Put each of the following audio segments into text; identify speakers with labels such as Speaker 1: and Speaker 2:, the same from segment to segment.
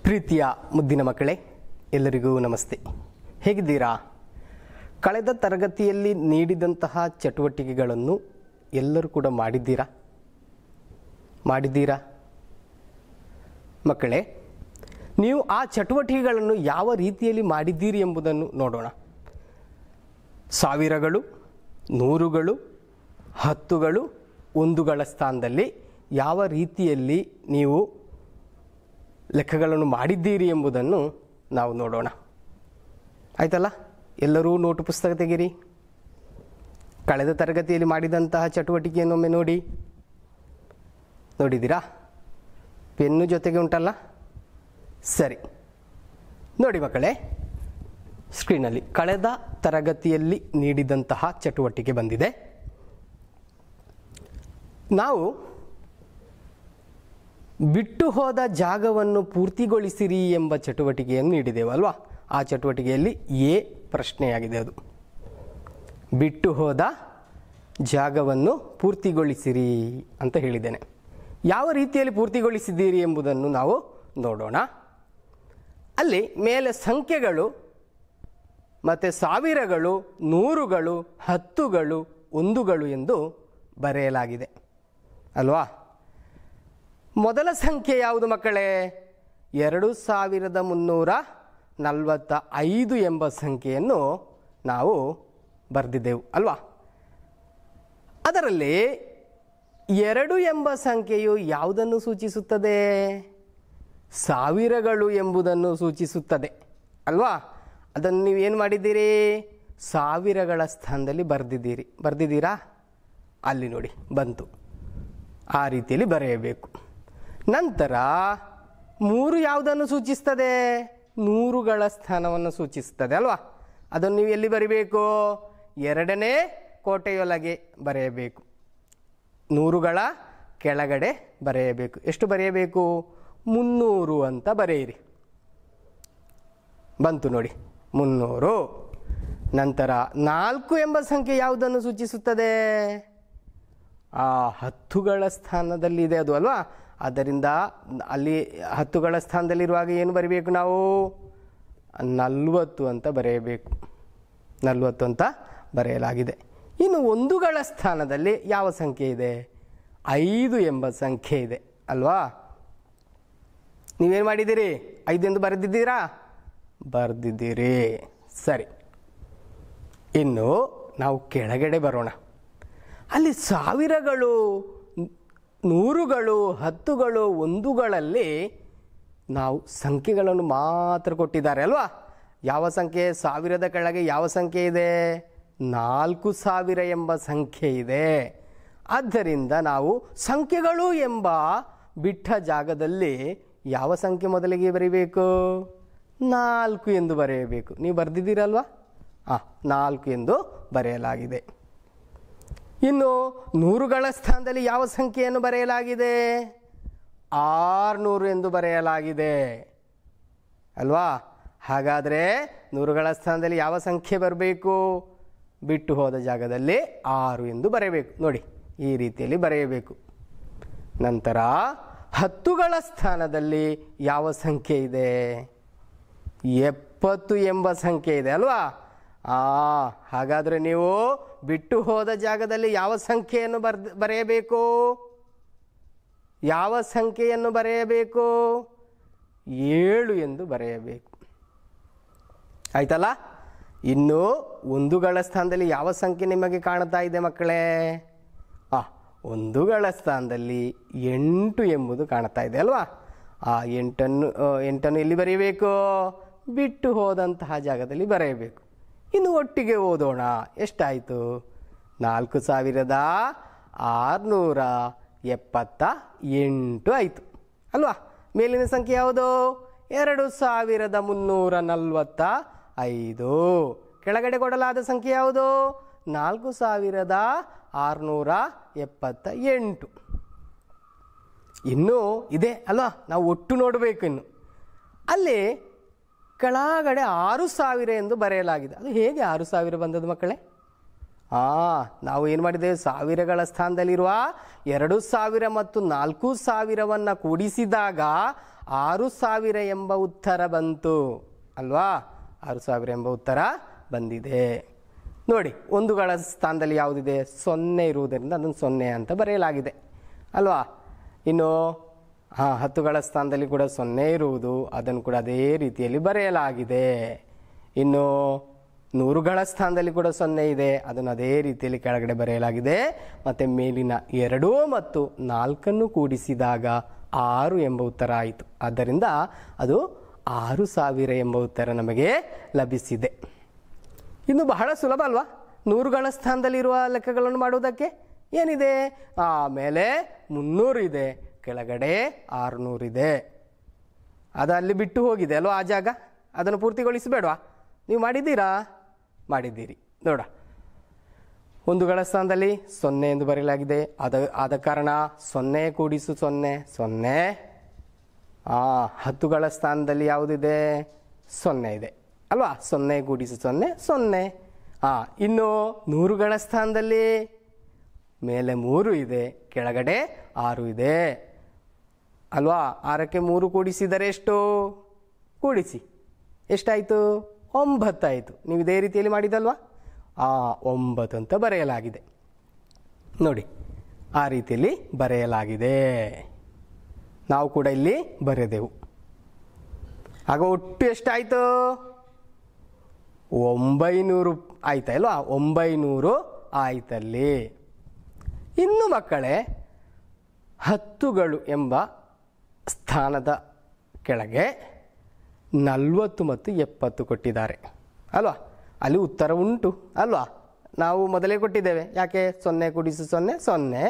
Speaker 1: ಪ್ರೀತಿಯ ಮುದ್ದಿನ ಮಕ್ಕಳೇ, ಎಲ್ಲರಿಗೂ ನಮಸ್ತೆ. ಹೇಗಿದ್ದೀರಾ? ಕಳೆದ ತರಗತಿಯಲ್ಲಿ ನೀಡಿದಂತಹ ಚಟುವಟಿಕೆಗಳನ್ನು ಎಲ್ಲರೂ ಕೂಡ ಮಾಡಿದ್ದೀರಾ ಮಕ್ಕಳೇ? ನೀವು ಆ ಚಟುವಟಿಕೆಗಳನ್ನು ಯಾವ ರೀತಿಯಲ್ಲಿ ಮಾಡಿದ್ದೀರಿ ಎಂಬುದನ್ನು ನೋಡೋಣ. ಸಾವಿರಗಳು, ನೂರುಗಳು, ಹತ್ತುಗಳು, ಒಂದುಗಳ ಸ್ಥಾನದಲ್ಲಿ ಯಾವ ರೀತಿಯಲ್ಲಿ ನೀವು ಲೆಕ್ಕಗಳನ್ನು ಮಾಡಿದ್ದೀರಿ ಎಂಬುದನ್ನು ನಾವು ನೋಡೋಣ. ಆಯ್ತಲ್ಲ? ಎಲ್ಲರೂ ನೋಟು ಪುಸ್ತಕ ತೆಗೀರಿ. ಕಳೆದ ತರಗತಿಯಲ್ಲಿ ಮಾಡಿದಂತಹ ಚಟುವಟಿಕೆಯನ್ನೊಮ್ಮೆ ನೋಡಿದ್ದೀರಾ? ಪೆನ್ನು ಜೊತೆಗೆ ಉಂಟಲ್ಲ? ಸರಿ, ನೋಡಿ ಮಕ್ಕಳೇ, ಸ್ಕ್ರೀನಲ್ಲಿ ಕಳೆದ ತರಗತಿಯಲ್ಲಿ ನೀಡಿದಂತಹ ಚಟುವಟಿಕೆ ಬಂದಿದೆ. ನಾವು ಬಿಟ್ಟು ಹೋದ ಜಾಗವನ್ನು ಪೂರ್ತಿಗೊಳಿಸಿರಿ ಎಂಬ ಚಟುವಟಿಕೆಯನ್ನು ನೀಡಿದ್ದೇವಲ್ವಾ? ಆ ಚಟುವಟಿಕೆಯಲ್ಲಿ ಎ ಪ್ರಶ್ನೆಯಾಗಿದೆ. ಅದು ಬಿಟ್ಟು ಹೋದ ಜಾಗವನ್ನು ಪೂರ್ತಿಗೊಳಿಸಿರಿ ಅಂತ ಹೇಳಿದ್ದೇನೆ. ಯಾವ ರೀತಿಯಲ್ಲಿ ಪೂರ್ತಿಗೊಳಿಸಿದ್ದೀರಿ ಎಂಬುದನ್ನು ನಾವು ನೋಡೋಣ. ಅಲ್ಲಿ ಮೇಲೆ ಸಂಖ್ಯೆಗಳು ಮತ್ತು ಸಾವಿರಗಳು, ನೂರುಗಳು, ಹತ್ತುಗಳು, ಒಂದುಗಳು ಎಂದು ಬರೆಯಲಾಗಿದೆ ಅಲ್ವಾ? ಮೊದಲ ಸಂಖ್ಯೆ ಯಾವುದು ಮಕ್ಕಳೇ? 2345 ಎಂಬ ಸಂಖ್ಯೆಯನ್ನು ನಾವು ಬರೆದಿದ್ದೆವು ಅಲ್ವಾ? ಅದರಲ್ಲಿ 2 ಎಂಬ ಸಂಖ್ಯೆಯು ಯಾವುದನ್ನು ಸೂಚಿಸುತ್ತದೆ? ಸಾವಿರಗಳು ಎಂಬುದನ್ನು ಸೂಚಿಸುತ್ತದೆ ಅಲ್ವಾ? ಅದನ್ನು ನೀವೇನು ಮಾಡಿದ್ದೀರಿ? ಸಾವಿರಗಳ ಸ್ಥಾನದಲ್ಲಿ ಬರೆದಿದ್ದೀರಾ? ಅಲ್ಲಿ ನೋಡಿ ಬಂತು. ಆ ರೀತಿಯಲ್ಲಿ ಬರೆಯಬೇಕು. ನಂತರ 3 ಯಾವುದನ್ನು ಸೂಚಿಸ್ತದೆ? ನೂರುಗಳ ಸ್ಥಾನವನ್ನು ಸೂಚಿಸ್ತದೆ ಅಲ್ವಾ? ಅದನ್ನು ನೀವು ಎಲ್ಲಿ ಬರೀಬೇಕು? 2ನೇ ಕೋಟೆಯೊಳಗೆ ಬರೆಯಬೇಕು. ನೂರುಗಳ ಕೆಳಗಡೆ ಬರೆಯಬೇಕು. ಎಷ್ಟು ಬರೆಯಬೇಕು? 300 ಅಂತ ಬರೆಯಿರಿ. ಬಂತು ನೋಡಿ 300. ನಂತರ 4 ಎಂಬ ಸಂಖ್ಯೆ ಯಾವುದನ್ನು ಸೂಚಿಸುತ್ತದೆ? ಹತ್ತುಗಳ ಸ್ಥಾನದಲ್ಲಿ ಇದೆ ಅದು ಅಲ್ವಾ? ಆದ್ದರಿಂದ ಅಲ್ಲಿ ಹತ್ತುಗಳ ಸ್ಥಾನದಲ್ಲಿರುವಾಗ ಏನು ಬರೀಬೇಕು ನಾವು? 40 ಅಂತ ಬರೆಯಬೇಕು. 40 ಅಂತ ಬರೆಯಲಾಗಿದೆ. ಇನ್ನು ಒಂದುಗಳ ಸ್ಥಾನದಲ್ಲಿ ಯಾವ ಸಂಖ್ಯೆ ಇದೆ? 5 ಎಂಬ ಸಂಖ್ಯೆ ಇದೆ ಅಲ್ವಾ? ನೀವೇನು ಮಾಡಿದ್ದೀರಿ? 5 ಎಂದು ಬರೆದಿದ್ದೀರಾ? ಬರೆದಿದ್ದೀರಿ. ಸರಿ, ಇನ್ನು ನಾವು ಕೆಳಗಡೆ ಬರೋಣ. ಅಲ್ಲಿ ಸಾವಿರಗಳು, ನೂರುಗಳು, ಹತ್ತುಗಳು, ಒಂದುಗಳಲ್ಲಿ ನಾವು ಸಂಖ್ಯೆಗಳನ್ನು ಮಾತ್ರ ಕೊಟ್ಟಿದ್ದಾರೆ ಅಲ್ವಾ? ಯಾವ ಸಂಖ್ಯೆ? ಸಾವಿರದ ಕೆಳಗೆ ಯಾವ ಸಂಖ್ಯೆ ಇದೆ? 4000 ಎಂಬ ಸಂಖ್ಯೆ ಇದೆ. ಆದ್ದರಿಂದ ನಾವು ಸಂಖ್ಯೆಗಳು ಎಂಬ ಬಿಟ್ಟ ಜಾಗದಲ್ಲಿ ಯಾವ ಸಂಖ್ಯೆ ಮೊದಲಿಗೆ ಬರೀಬೇಕು? 4 ಎಂದು ಬರೆಯಬೇಕು. ನೀವು ಬರೆದಿದ್ದೀರಲ್ವಾ? 4 ಎಂದು ಬರೆಯಲಾಗಿದೆ. ಇನ್ನು ನೂರುಗಳ ಸ್ಥಾನದಲ್ಲಿ ಯಾವ ಸಂಖ್ಯೆಯನ್ನು ಬರೆಯಲಾಗಿದೆ? 600 ಎಂದು ಬರೆಯಲಾಗಿದೆ ಅಲ್ವಾ? ಹಾಗಾದರೆ ನೂರುಗಳ ಸ್ಥಾನದಲ್ಲಿ ಯಾವ ಸಂಖ್ಯೆ ಬರಬೇಕು? ಬಿಟ್ಟು ಹೋದ ಜಾಗದಲ್ಲಿ 6 ಎಂದು ಬರೆಯಬೇಕು. ನೋಡಿ, ಈ ರೀತಿಯಲ್ಲಿ ಬರೆಯಬೇಕು. ನಂತರ ಹತ್ತುಗಳ ಸ್ಥಾನದಲ್ಲಿ ಯಾವ ಸಂಖ್ಯೆ ಇದೆ? 70 ಎಂಬ ಸಂಖ್ಯೆ ಇದೆ ಅಲ್ವಾ? ಹಾಗಾದರೆ ನೀವು ಬಿಟ್ಟು ಹೋದ ಜಾಗದಲ್ಲಿ ಯಾವ ಸಂಖ್ಯೆಯನ್ನು ಬರೆಯಬೇಕು? ಯಾವ ಸಂಖ್ಯೆಯನ್ನು ಬರೆಯಬೇಕು? 7 ಎಂದು ಬರೆಯಬೇಕು. ಆಯ್ತಲ್ಲ? ಇನ್ನು ಒಂದುಗಳ ಸ್ಥಾನದಲ್ಲಿ ಯಾವ ಸಂಖ್ಯೆ ನಿಮಗೆ ಕಾಣ್ತಾ ಇದೆ ಮಕ್ಕಳೇ? ಒಂದುಗಳ ಸ್ಥಾನದಲ್ಲಿ 8 ಎಂಬುದು ಕಾಣ್ತಾ ಇದೆ ಅಲ್ವಾ? ಆ 8 ಎಲ್ಲಿ ಬರೆಯಬೇಕು? ಬಿಟ್ಟು ಹೋದಂತಹ ಜಾಗದಲ್ಲಿ ಬರೆಯಬೇಕು. ಇನ್ನು ಒಟ್ಟಿಗೆ ಓದೋಣ. ಎಷ್ಟಾಯಿತು? 4678 ಆಯಿತು ಅಲ್ವಾ? ಮೇಲಿನ ಸಂಖ್ಯೆ ಯಾವುದು? 2345. ಕೆಳಗಡೆ ಕೊಡಲಾದ ಸಂಖ್ಯೆ ಯಾವುದು? 4678. ಇನ್ನೂ ಇದೆ ಅಲ್ವಾ? ನಾವು ಒಟ್ಟು ನೋಡಬೇಕು. ಇನ್ನು ಅಲ್ಲಿ ಕೆಳಗಡೆ 6000 ಎಂದು ಬರೆಯಲಾಗಿದೆ. ಅದು ಹೇಗೆ 6000 ಬಂದದ್ದು ಮಕ್ಕಳೇ? ನಾವು ಏನು ಮಾಡಿದ್ದೇವೆ? ಸಾವಿರಗಳ ಸ್ಥಾನದಲ್ಲಿರುವ 2000 ಮತ್ತು 4000ವನ್ನು ಕೂಡಿಸಿದಾಗ 6000 ಎಂಬ ಉತ್ತರ ಬಂತು ಅಲ್ವಾ? 6000 ಎಂಬ ಉತ್ತರ ಬಂದಿದೆ. ನೋಡಿ, ಒಂದುಗಳ ಸ್ಥಾನದಲ್ಲಿ ಯಾವುದಿದೆ? 0 ಇರುವುದರಿಂದ ಅದನ್ನು 0 ಅಂತ ಬರೆಯಲಾಗಿದೆ ಅಲ್ವಾ? ಇನ್ನು 10ಗಳ ಸ್ಥಾನದಲ್ಲಿ ಕೂಡ 0 ಇರುವುದು, ಅದನ್ನು ಕೂಡ ಅದೇ ರೀತಿಯಲ್ಲಿ ಬರೆಯಲಾಗಿದೆ. ಇನ್ನು 100ಗಳ ಸ್ಥಾನದಲ್ಲಿ ಕೂಡ 0 ಇದೆ, ಅದನ್ನು ಅದೇ ರೀತಿಯಲ್ಲಿ ಕೆಳಗಡೆ ಬರೆಯಲಾಗಿದೆ. ಮತ್ತು ಮೇಲಿನ 2 ಮತ್ತು 4 ಕೂಡಿಸಿದಾಗ 6 ಎಂಬ ಉತ್ತರ ಆಯಿತು. ಆದ್ದರಿಂದ ಅದು 6000 ಎಂಬ ಉತ್ತರ ನಮಗೆ ಲಭಿಸಿದೆ. ಇನ್ನು ಬಹಳ ಸುಲಭ ಅಲ್ವಾ 100ಗಳ ಸ್ಥಾನದಲ್ಲಿರುವ ಲೆಕ್ಕಗಳನ್ನು ಮಾಡುವುದಕ್ಕೆ? ಏನಿದೆ? ಮೇಲೆ 300 ಇದೆ, ಕೆಳಗಡೆ 600 ಇದೆ. ಅದು ಅಲ್ಲಿ ಬಿಟ್ಟು ಹೋಗಿದೆ ಅಲ್ವಾ ಆ ಜಾಗ? ಅದನ್ನು ಪೂರ್ತಿಗೊಳಿಸಬೇಡವಾ? ನೀವು ಮಾಡಿದ್ದೀರಾ? ಮಾಡಿದ್ದೀರಿ. ನೋಡ, ಒಂದುಗಳ ಸ್ಥಾನದಲ್ಲಿ 0 ಎಂದು ಬರೆಯಲಾಗಿದೆ. ಆದ ಕಾರಣ 0 ಕೂಡಿಸು 0 0. 10ಗಳ ಸ್ಥಾನದಲ್ಲಿ ಯಾವುದಿದೆ? 0 ಇದೆ ಅಲ್ವಾ? 0 ಕೂಡಿಸು 0 0. ಇನ್ನು 100ಗಳ ಸ್ಥಾನದಲ್ಲಿ ಮೇಲೆ 3 ಇದೆ, ಕೆಳಗಡೆ 6 ಇದೆ ಅಲ್ವಾ? 6ಕ್ಕೆ 3 ಕೂಡಿಸಿದರೆ ಎಷ್ಟು? ಕೂಡಿಸಿ, ಎಷ್ಟಾಯಿತು? 9 ಆಯಿತು. ನೀವು ಇದೇ ರೀತಿಯಲ್ಲಿ ಮಾಡಿದಲ್ವಾ? 9 ಅಂತ ಬರೆಯಲಾಗಿದೆ. ನೋಡಿ, ಆ ರೀತಿಯಲ್ಲಿ ಬರೆಯಲಾಗಿದೆ. ನಾವು ಕೂಡ ಇಲ್ಲಿ ಬರೆದೆವು. ಆಗ ಒಟ್ಟು ಎಷ್ಟಾಯಿತು? 900 ಆಯ್ತಾ ಅಲ್ವಾ? 900 ಆಯ್ತಲ್ಲಿ. ಇನ್ನು ಮಕ್ಕಳೇ, 10ಗಳು ಎಂಬ ಸ್ಥಾನದ ಕೆಳಗೆ 40 ಮತ್ತು 70 ಕೊಟ್ಟಿದ್ದಾರೆ ಅಲ್ವಾ? ಅಲ್ಲಿ ಉತ್ತರ ಉಂಟು ಅಲ್ವಾ? ನಾವು ಮೊದಲೇ ಕೊಟ್ಟಿದ್ದೇವೆ. ಯಾಕೆ? 0 ಕೂಡಿಸು 0 0.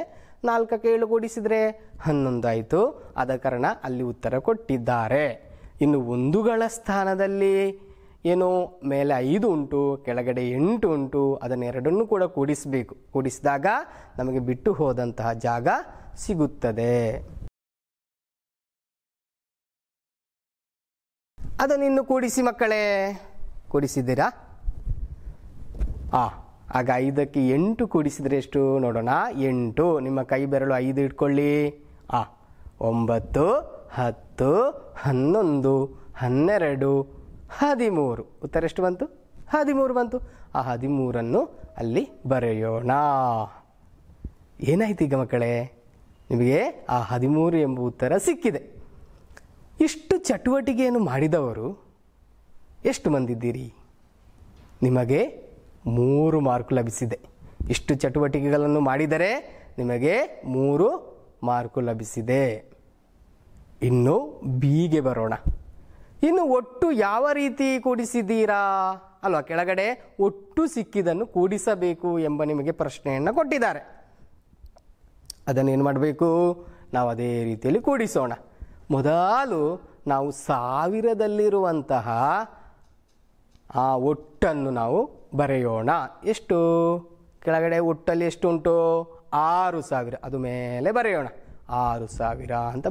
Speaker 1: 4ಕ್ಕೆ 7 ಕೂಡಿಸಿದರೆ 11 ಆಯಿತು. ಆದ ಕಾರಣ ಅಲ್ಲಿ ಉತ್ತರ ಕೊಟ್ಟಿದ್ದಾರೆ. ಇನ್ನು ಒಂದುಗಳ ಸ್ಥಾನದಲ್ಲಿ ಏನು? ಮೇಲೆ 5 ಉಂಟು, ಕೆಳಗಡೆ 8 ಉಂಟು. ಅದನ್ನು ಎರಡನ್ನೂ ಕೂಡ ಕೂಡಿಸಬೇಕು. ಕೂಡಿಸಿದಾಗ ನಮಗೆ ಬಿಟ್ಟು ಹೋದಂತಹ ಜಾಗ ಸಿಗುತ್ತದೆ. ಅದನ್ನು ಇನ್ನು ಕೂಡಿಸಿ ಮಕ್ಕಳೇ. ಕೂಡಿಸಿದ್ದೀರಾ? ಆಗ 5ಕ್ಕೆ 8 ಕೂಡಿಸಿದರೆ ಎಷ್ಟು ನೋಡೋಣ? 8. ನಿಮ್ಮ ಕೈ ಬೆರಳು 5 ಇಟ್ಕೊಳ್ಳಿ. 9 10 11 12 13. ಉತ್ತರ ಎಷ್ಟು ಬಂತು? 13 ಬಂತು. ಆ 13ಅನ್ನು ಅಲ್ಲಿ ಬರೆಯೋಣ. ಏನಾಯ್ತು ಈಗ ಮಕ್ಕಳೇ? ನಿಮಗೆ ಆ 13 ಎಂಬ ಉತ್ತರ ಸಿಕ್ಕಿದೆ. ಇಷ್ಟು ಚಟುವಟಿಕೆಯನ್ನು ಮಾಡಿದವರು ಎಷ್ಟು ಮಂದಿದ್ದೀರಿ? ನಿಮಗೆ 3 ಮಾರ್ಕ್ ಲಭಿಸಿದೆ. ಇಷ್ಟು ಚಟುವಟಿಕೆಗಳನ್ನು ಮಾಡಿದರೆ ನಿಮಗೆ 3 ಮಾರ್ಕು ಲಭಿಸಿದೆ. ಇನ್ನು ಬಿಗೆ ಬರೋಣ. ಇನ್ನು ಒಟ್ಟು ಯಾವ ರೀತಿ ಕೂಡಿಸಿದ್ದೀರಾ ಅಲ್ವಾ? ಕೆಳಗಡೆ ಒಟ್ಟು ಸಿಕ್ಕಿದ್ದನ್ನು ಕೂಡಿಸಬೇಕು ಎಂಬ ನಿಮಗೆ ಪ್ರಶ್ನೆಯನ್ನು ಕೊಟ್ಟಿದ್ದಾರೆ. ಅದನ್ನೇನು ಮಾಡಬೇಕು? ನಾವು ಅದೇ ರೀತಿಯಲ್ಲಿ ಕೂಡಿಸೋಣ. ಮೊದಲು ನಾವು 1000ದಲ್ಲಿರುವಂತಹ ಆ ಒಟ್ಟನ್ನು ನಾವು ಬರೆಯೋಣ. ಎಷ್ಟು? ಕೆಳಗಡೆ ಒಟ್ಟಲ್ಲಿ ಎಷ್ಟು ಉಂಟು? 6000. ಅದು ಮೇಲೆ ಬರೆಯೋಣ. 6000 ಅಂತ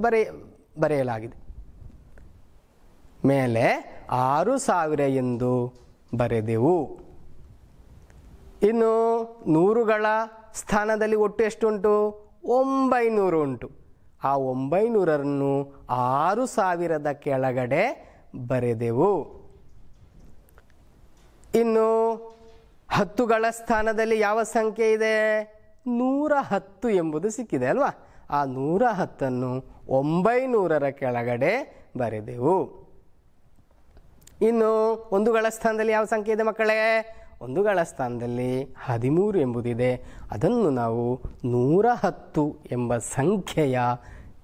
Speaker 1: ಬರೆಯಲಾಗಿದೆ. ಮೇಲೆ 6000 ಎಂದು ಬರೆದೆವು. ಇನ್ನು 100ಗಳ ಸ್ಥಾನದಲ್ಲಿ ಒಟ್ಟು ಎಷ್ಟುಂಟು? 900 ಉಂಟು. ಆ 900ಅನ್ನು 6000ದ ಕೆಳಗಡೆ ಬರೆದೆವು. ಇನ್ನು 10ಗಳ ಸ್ಥಾನದಲ್ಲಿ ಯಾವ ಸಂಖ್ಯೆ ಇದೆ? 110 ಎಂಬುದು ಸಿಕ್ಕಿದೆ ಅಲ್ವಾ? ಆ 110 900 ಕೆಳಗಡೆ ಬರೆದೆವು. ಇನ್ನು ಒಂದುಗಳ ಸ್ಥಾನದಲ್ಲಿ ಯಾವ ಸಂಖ್ಯೆ ಇದೆ ಮಕ್ಕಳೇ? ಒಂದುಗಳ ಸ್ಥಾನದಲ್ಲಿ 13 ಎಂಬುದಿದೆ. ಅದನ್ನು ನಾವು 110 ಎಂಬ ಸಂಖ್ಯೆಯ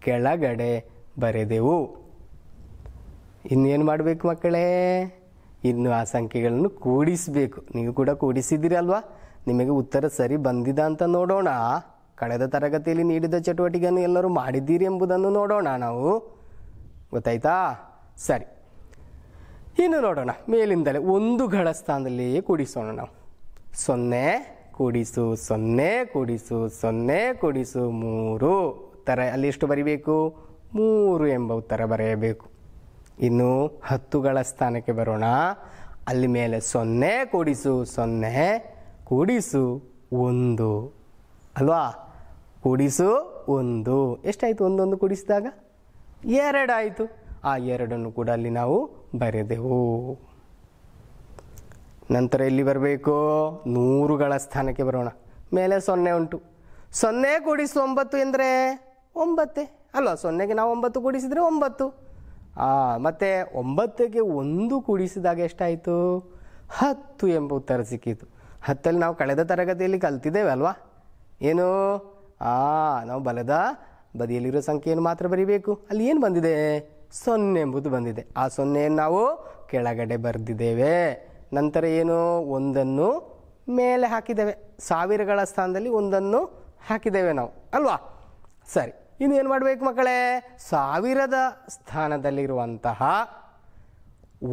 Speaker 1: ಕೆಳಗಡೆ ಬರೆದೆವು. ಇನ್ನೇನು ಮಾಡಬೇಕು ಮಕ್ಕಳೇ? ಇನ್ನು ಆ ಸಂಖ್ಯೆಗಳನ್ನು ಕೂಡಿಸಬೇಕು. ನೀವು ಕೂಡ ಕೂಡಿಸಿದ್ದೀರಿ ಅಲ್ವಾ? ನಿಮಗೆ ಉತ್ತರ ಸರಿ ಬಂದಿದ ಅಂತ ನೋಡೋಣ. ಕಳೆದ ತರಗತಿಯಲ್ಲಿ ನೀಡಿದ ಚಟುವಟಿಕೆಯನ್ನು ಎಲ್ಲರೂ ಮಾಡಿದ್ದೀರಿ ಎಂಬುದನ್ನು ನೋಡೋಣ ನಾವು. ಗೊತ್ತಾಯ್ತಾ? ಸರಿ, ಇನ್ನು ನೋಡೋಣ. ಮೇಲಿಂದಲೇ ಒಂದುಗಳ ಸ್ಥಾನದಲ್ಲಿಯೇ ಕೂಡಿಸೋಣ ನಾವು. 0 ಕೂಡಿಸು 0 ಕೂಡಿಸು 0 ಕೂಡಿಸು 3 ಉತ್ತರ ಅಲ್ಲಿ ಎಷ್ಟು ಬರೀಬೇಕು? 3 ಎಂಬ ಉತ್ತರ ಬರೆಯಬೇಕು. ಇನ್ನು 10ಗಳ ಸ್ಥಾನಕ್ಕೆ ಬರೋಣ. ಅಲ್ಲಿ ಮೇಲೆ 0 ಕೂಡಿಸು 0 ಕೂಡಿಸು 1 ಅಲ್ವಾ? ಕೂಡಿಸು 1 ಎಷ್ಟಾಯಿತು? ಒಂದೊಂದು ಕೂಡಿಸಿದಾಗ 2 ಆಯಿತು. ಆ 2 ಕೂಡ ಅಲ್ಲಿ ನಾವು ಬರೆದೆವು. ನಂತರ ಎಲ್ಲಿ ಬರಬೇಕು? 100ಗಳ ಸ್ಥಾನಕ್ಕೆ ಬರೋಣ. ಮೇಲೆ 0 ಉಂಟು. 0 ಕೂಡಿಸು 9 ಎಂದರೆ 9 ಅಲ್ವಾ? 0ಗೆ ನಾವು 9 ಕೂಡಿಸಿದರೆ 9. ಮತ್ತು 9ಗೆ 1 ಕೂಡಿಸಿದಾಗ ಎಷ್ಟಾಯಿತು? 10 ಎಂಬ ಉತ್ತರ ಸಿಕ್ಕಿತು. 10ಅಲ್ಲಿ ನಾವು ಕಳೆದ ತರಗತಿಯಲ್ಲಿ ಕಲ್ತಿದ್ದೇವೆ ಅಲ್ವಾ? ಏನು? ನಾವು ಬಲದ ಬದಿಯಲ್ಲಿರೋ ಸಂಖ್ಯೆಯನ್ನು ಮಾತ್ರ ಬರೀಬೇಕು. ಅಲ್ಲಿ ಏನು ಬಂದಿದೆ? 0 ಎಂಬುದು ಬಂದಿದೆ. ಆ 0ಯನ್ನು ನಾವು ಕೆಳಗಡೆ ಬರೆದಿದ್ದೇವೆ. ನಂತರ ಏನು? 1 ಮೇಲೆ ಹಾಕಿದ್ದೇವೆ. ಸಾವಿರಗಳ ಸ್ಥಾನದಲ್ಲಿ 1 ಹಾಕಿದ್ದೇವೆ ನಾವು ಅಲ್ವಾ? ಸರಿ, ಇನ್ನು ಏನು ಮಾಡಬೇಕು ಮಕ್ಕಳೇ? ಸಾವಿರದ ಸ್ಥಾನದಲ್ಲಿರುವಂತಹ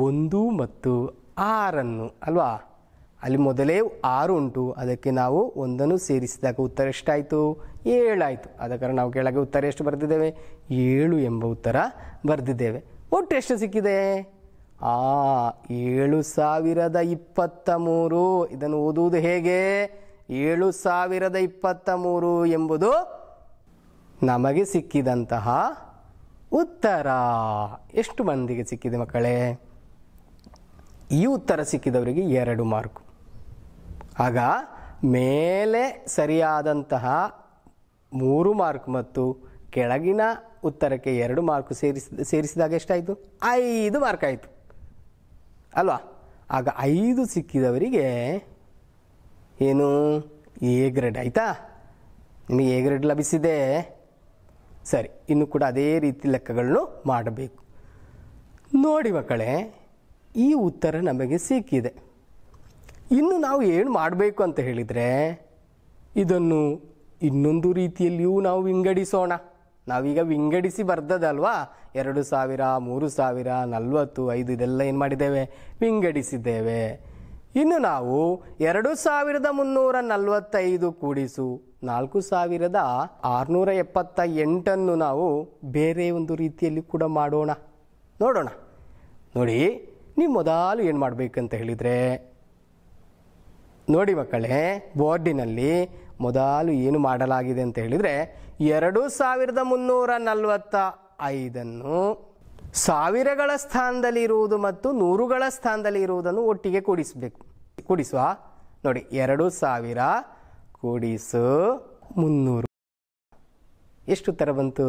Speaker 1: 1 ಮತ್ತು 6 ಅಲ್ವಾ? ಅಲ್ಲಿ ಮೊದಲೇ 6 ಉಂಟು. ಅದಕ್ಕೆ ನಾವು 1 ಸೇರಿಸಿದಾಗ ಉತ್ತರ ಎಷ್ಟಾಯಿತು? 7 ಆಯಿತು. ಆದ ಕಾರಣ ನಾವು ಕೆಳಗೆ ಉತ್ತರ ಎಷ್ಟು ಬರೆದಿದ್ದೇವೆ? 7 ಎಂಬ ಉತ್ತರ ಬರೆದಿದ್ದೇವೆ. ಒಟ್ಟು ಎಷ್ಟು ಸಿಕ್ಕಿದೆ? 7023. ಇದನ್ನು ಓದುವುದು ಹೇಗೆ? 7023 ಎಂಬುದು ನಮಗೆ ಸಿಕ್ಕಿದಂತಹ ಉತ್ತರ. ಎಷ್ಟು ಮಂದಿಗೆ ಸಿಕ್ಕಿದೆ ಮಕ್ಕಳೇ? ಈ ಉತ್ತರ ಸಿಕ್ಕಿದವರಿಗೆ 2 ಮಾರ್ಕು. ಆಗ ಮೇಲೆ ಸರಿಯಾದಂತಹ 3 ಮಾರ್ಕ್ ಮತ್ತು ಕೆಳಗಿನ ಉತ್ತರಕ್ಕೆ 2 ಮಾರ್ಕ್ ಸೇರಿಸಿದಾಗ ಎಷ್ಟಾಯಿತು? 5 ಮಾರ್ಕ್ ಆಯಿತು ಅಲ್ವಾ? ಆಗ 5 ಸಿಕ್ಕಿದವರಿಗೆ ಏನು? ಎ ಗ್ರೇಡ್ ಆಯಿತಾ? ನಿಮಗೆ ಎ ಗ್ರೇಡ್ ಲಭಿಸಿದೆ. ಸರಿ, ಇನ್ನು ಕೂಡ ಅದೇ ರೀತಿ ಲೆಕ್ಕಗಳನ್ನು ಮಾಡಬೇಕು. ನೋಡಿ ಮಕ್ಕಳೇ, ಈ ಉತ್ತರ ನಮಗೆ ಸಿಕ್ಕಿದೆ. ಇನ್ನು ನಾವು ಏನು ಮಾಡಬೇಕು ಅಂತ ಹೇಳಿದರೆ, ಇದನ್ನು ಇನ್ನೊಂದು ರೀತಿಯಲ್ಲಿಯೂ ನಾವು ವಿಂಗಡಿಸೋಣ. ನಾವೀಗ ವಿಂಗಡಿಸಿ ಬರ್ದದಲ್ವಾ? 2000, 3000, 40, 5 ಇದೆಲ್ಲ ಏನು ಮಾಡಿದ್ದೇವೆ? ವಿಂಗಡಿಸಿದ್ದೇವೆ. ಇನ್ನು ನಾವು 2345 ಕೂಡಿಸು 4678 ನಾವು ಬೇರೆ ಒಂದು ರೀತಿಯಲ್ಲಿ ಕೂಡ ಮಾಡೋಣ. ನೋಡೋಣ. ನೋಡಿ, ನೀವು ಮೊದಲು ಏನು ಮಾಡಬೇಕಂತ ಹೇಳಿದರೆ, ನೋಡಿ ಮಕ್ಕಳೇ, ಬೋರ್ಡಿನಲ್ಲಿ ಮೊದಲು ಏನು ಮಾಡಲಾಗಿದೆ ಅಂತ ಹೇಳಿದರೆ, 2345 ಸಾವಿರಗಳ ಸ್ಥಾನದಲ್ಲಿ ಇರುವುದು ಮತ್ತು ನೂರುಗಳ ಸ್ಥಾನದಲ್ಲಿ ಇರುವುದನ್ನು ಒಟ್ಟಿಗೆ ಕೂಡಿಸಬೇಕು. ಕೂಡಿಸುವ. ನೋಡಿ, 2000 ಕೂಡಿಸು 300 ಎಷ್ಟು ಉತ್ತರ ಬಂತು?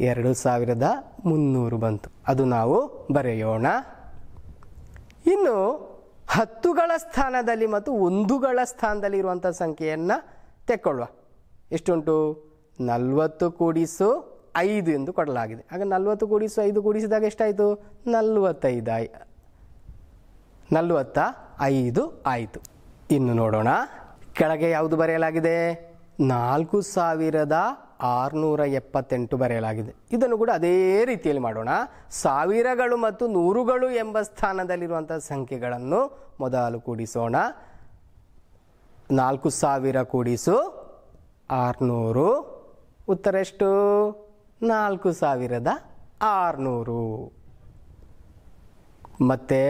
Speaker 1: 2300 ಬಂತು. ಅದು ನಾವು ಬರೆಯೋಣ. ಇನ್ನು 10ಗಳ ಸ್ಥಾನದಲ್ಲಿ ಮತ್ತು 1ಗಳ ಸ್ಥಾನದಲ್ಲಿ ಇರುವಂಥ ಸಂಖ್ಯೆಯನ್ನು ತೆಕ್ಕೊಳ್ಳುವ. ಎಷ್ಟುಂಟು? 40 ಕೂಡಿಸು 5 ಎಂದು ಕೊಡಲಾಗಿದೆ. ಆಗ 40 ಕೂಡಿಸು 5 ಕೂಡಿಸಿದಾಗ ಎಷ್ಟಾಯಿತು? 45 ಆಯಿತು. ಇನ್ನು ನೋಡೋಣ, ಕೆಳಗೆ ಯಾವುದು ಬರೆಯಲಾಗಿದೆ? 4678 ಬರೆಯಲಾಗಿದೆ. ಇದನ್ನು ಕೂಡ ಅದೇ ರೀತಿಯಲ್ಲಿ ಮಾಡೋಣ. ಸಾವಿರಗಳು ಮತ್ತು ನೂರುಗಳು ಎಂಬ ಸ್ಥಾನದಲ್ಲಿರುವಂಥ ಸಂಖ್ಯೆಗಳನ್ನು ಮೊದಲು ಕೂಡಿಸೋಣ. 4000 ಕೂಡಿಸು 600 ಉತ್ತರ ಎಷ್ಟು? 4600. ಮತ್ತೆ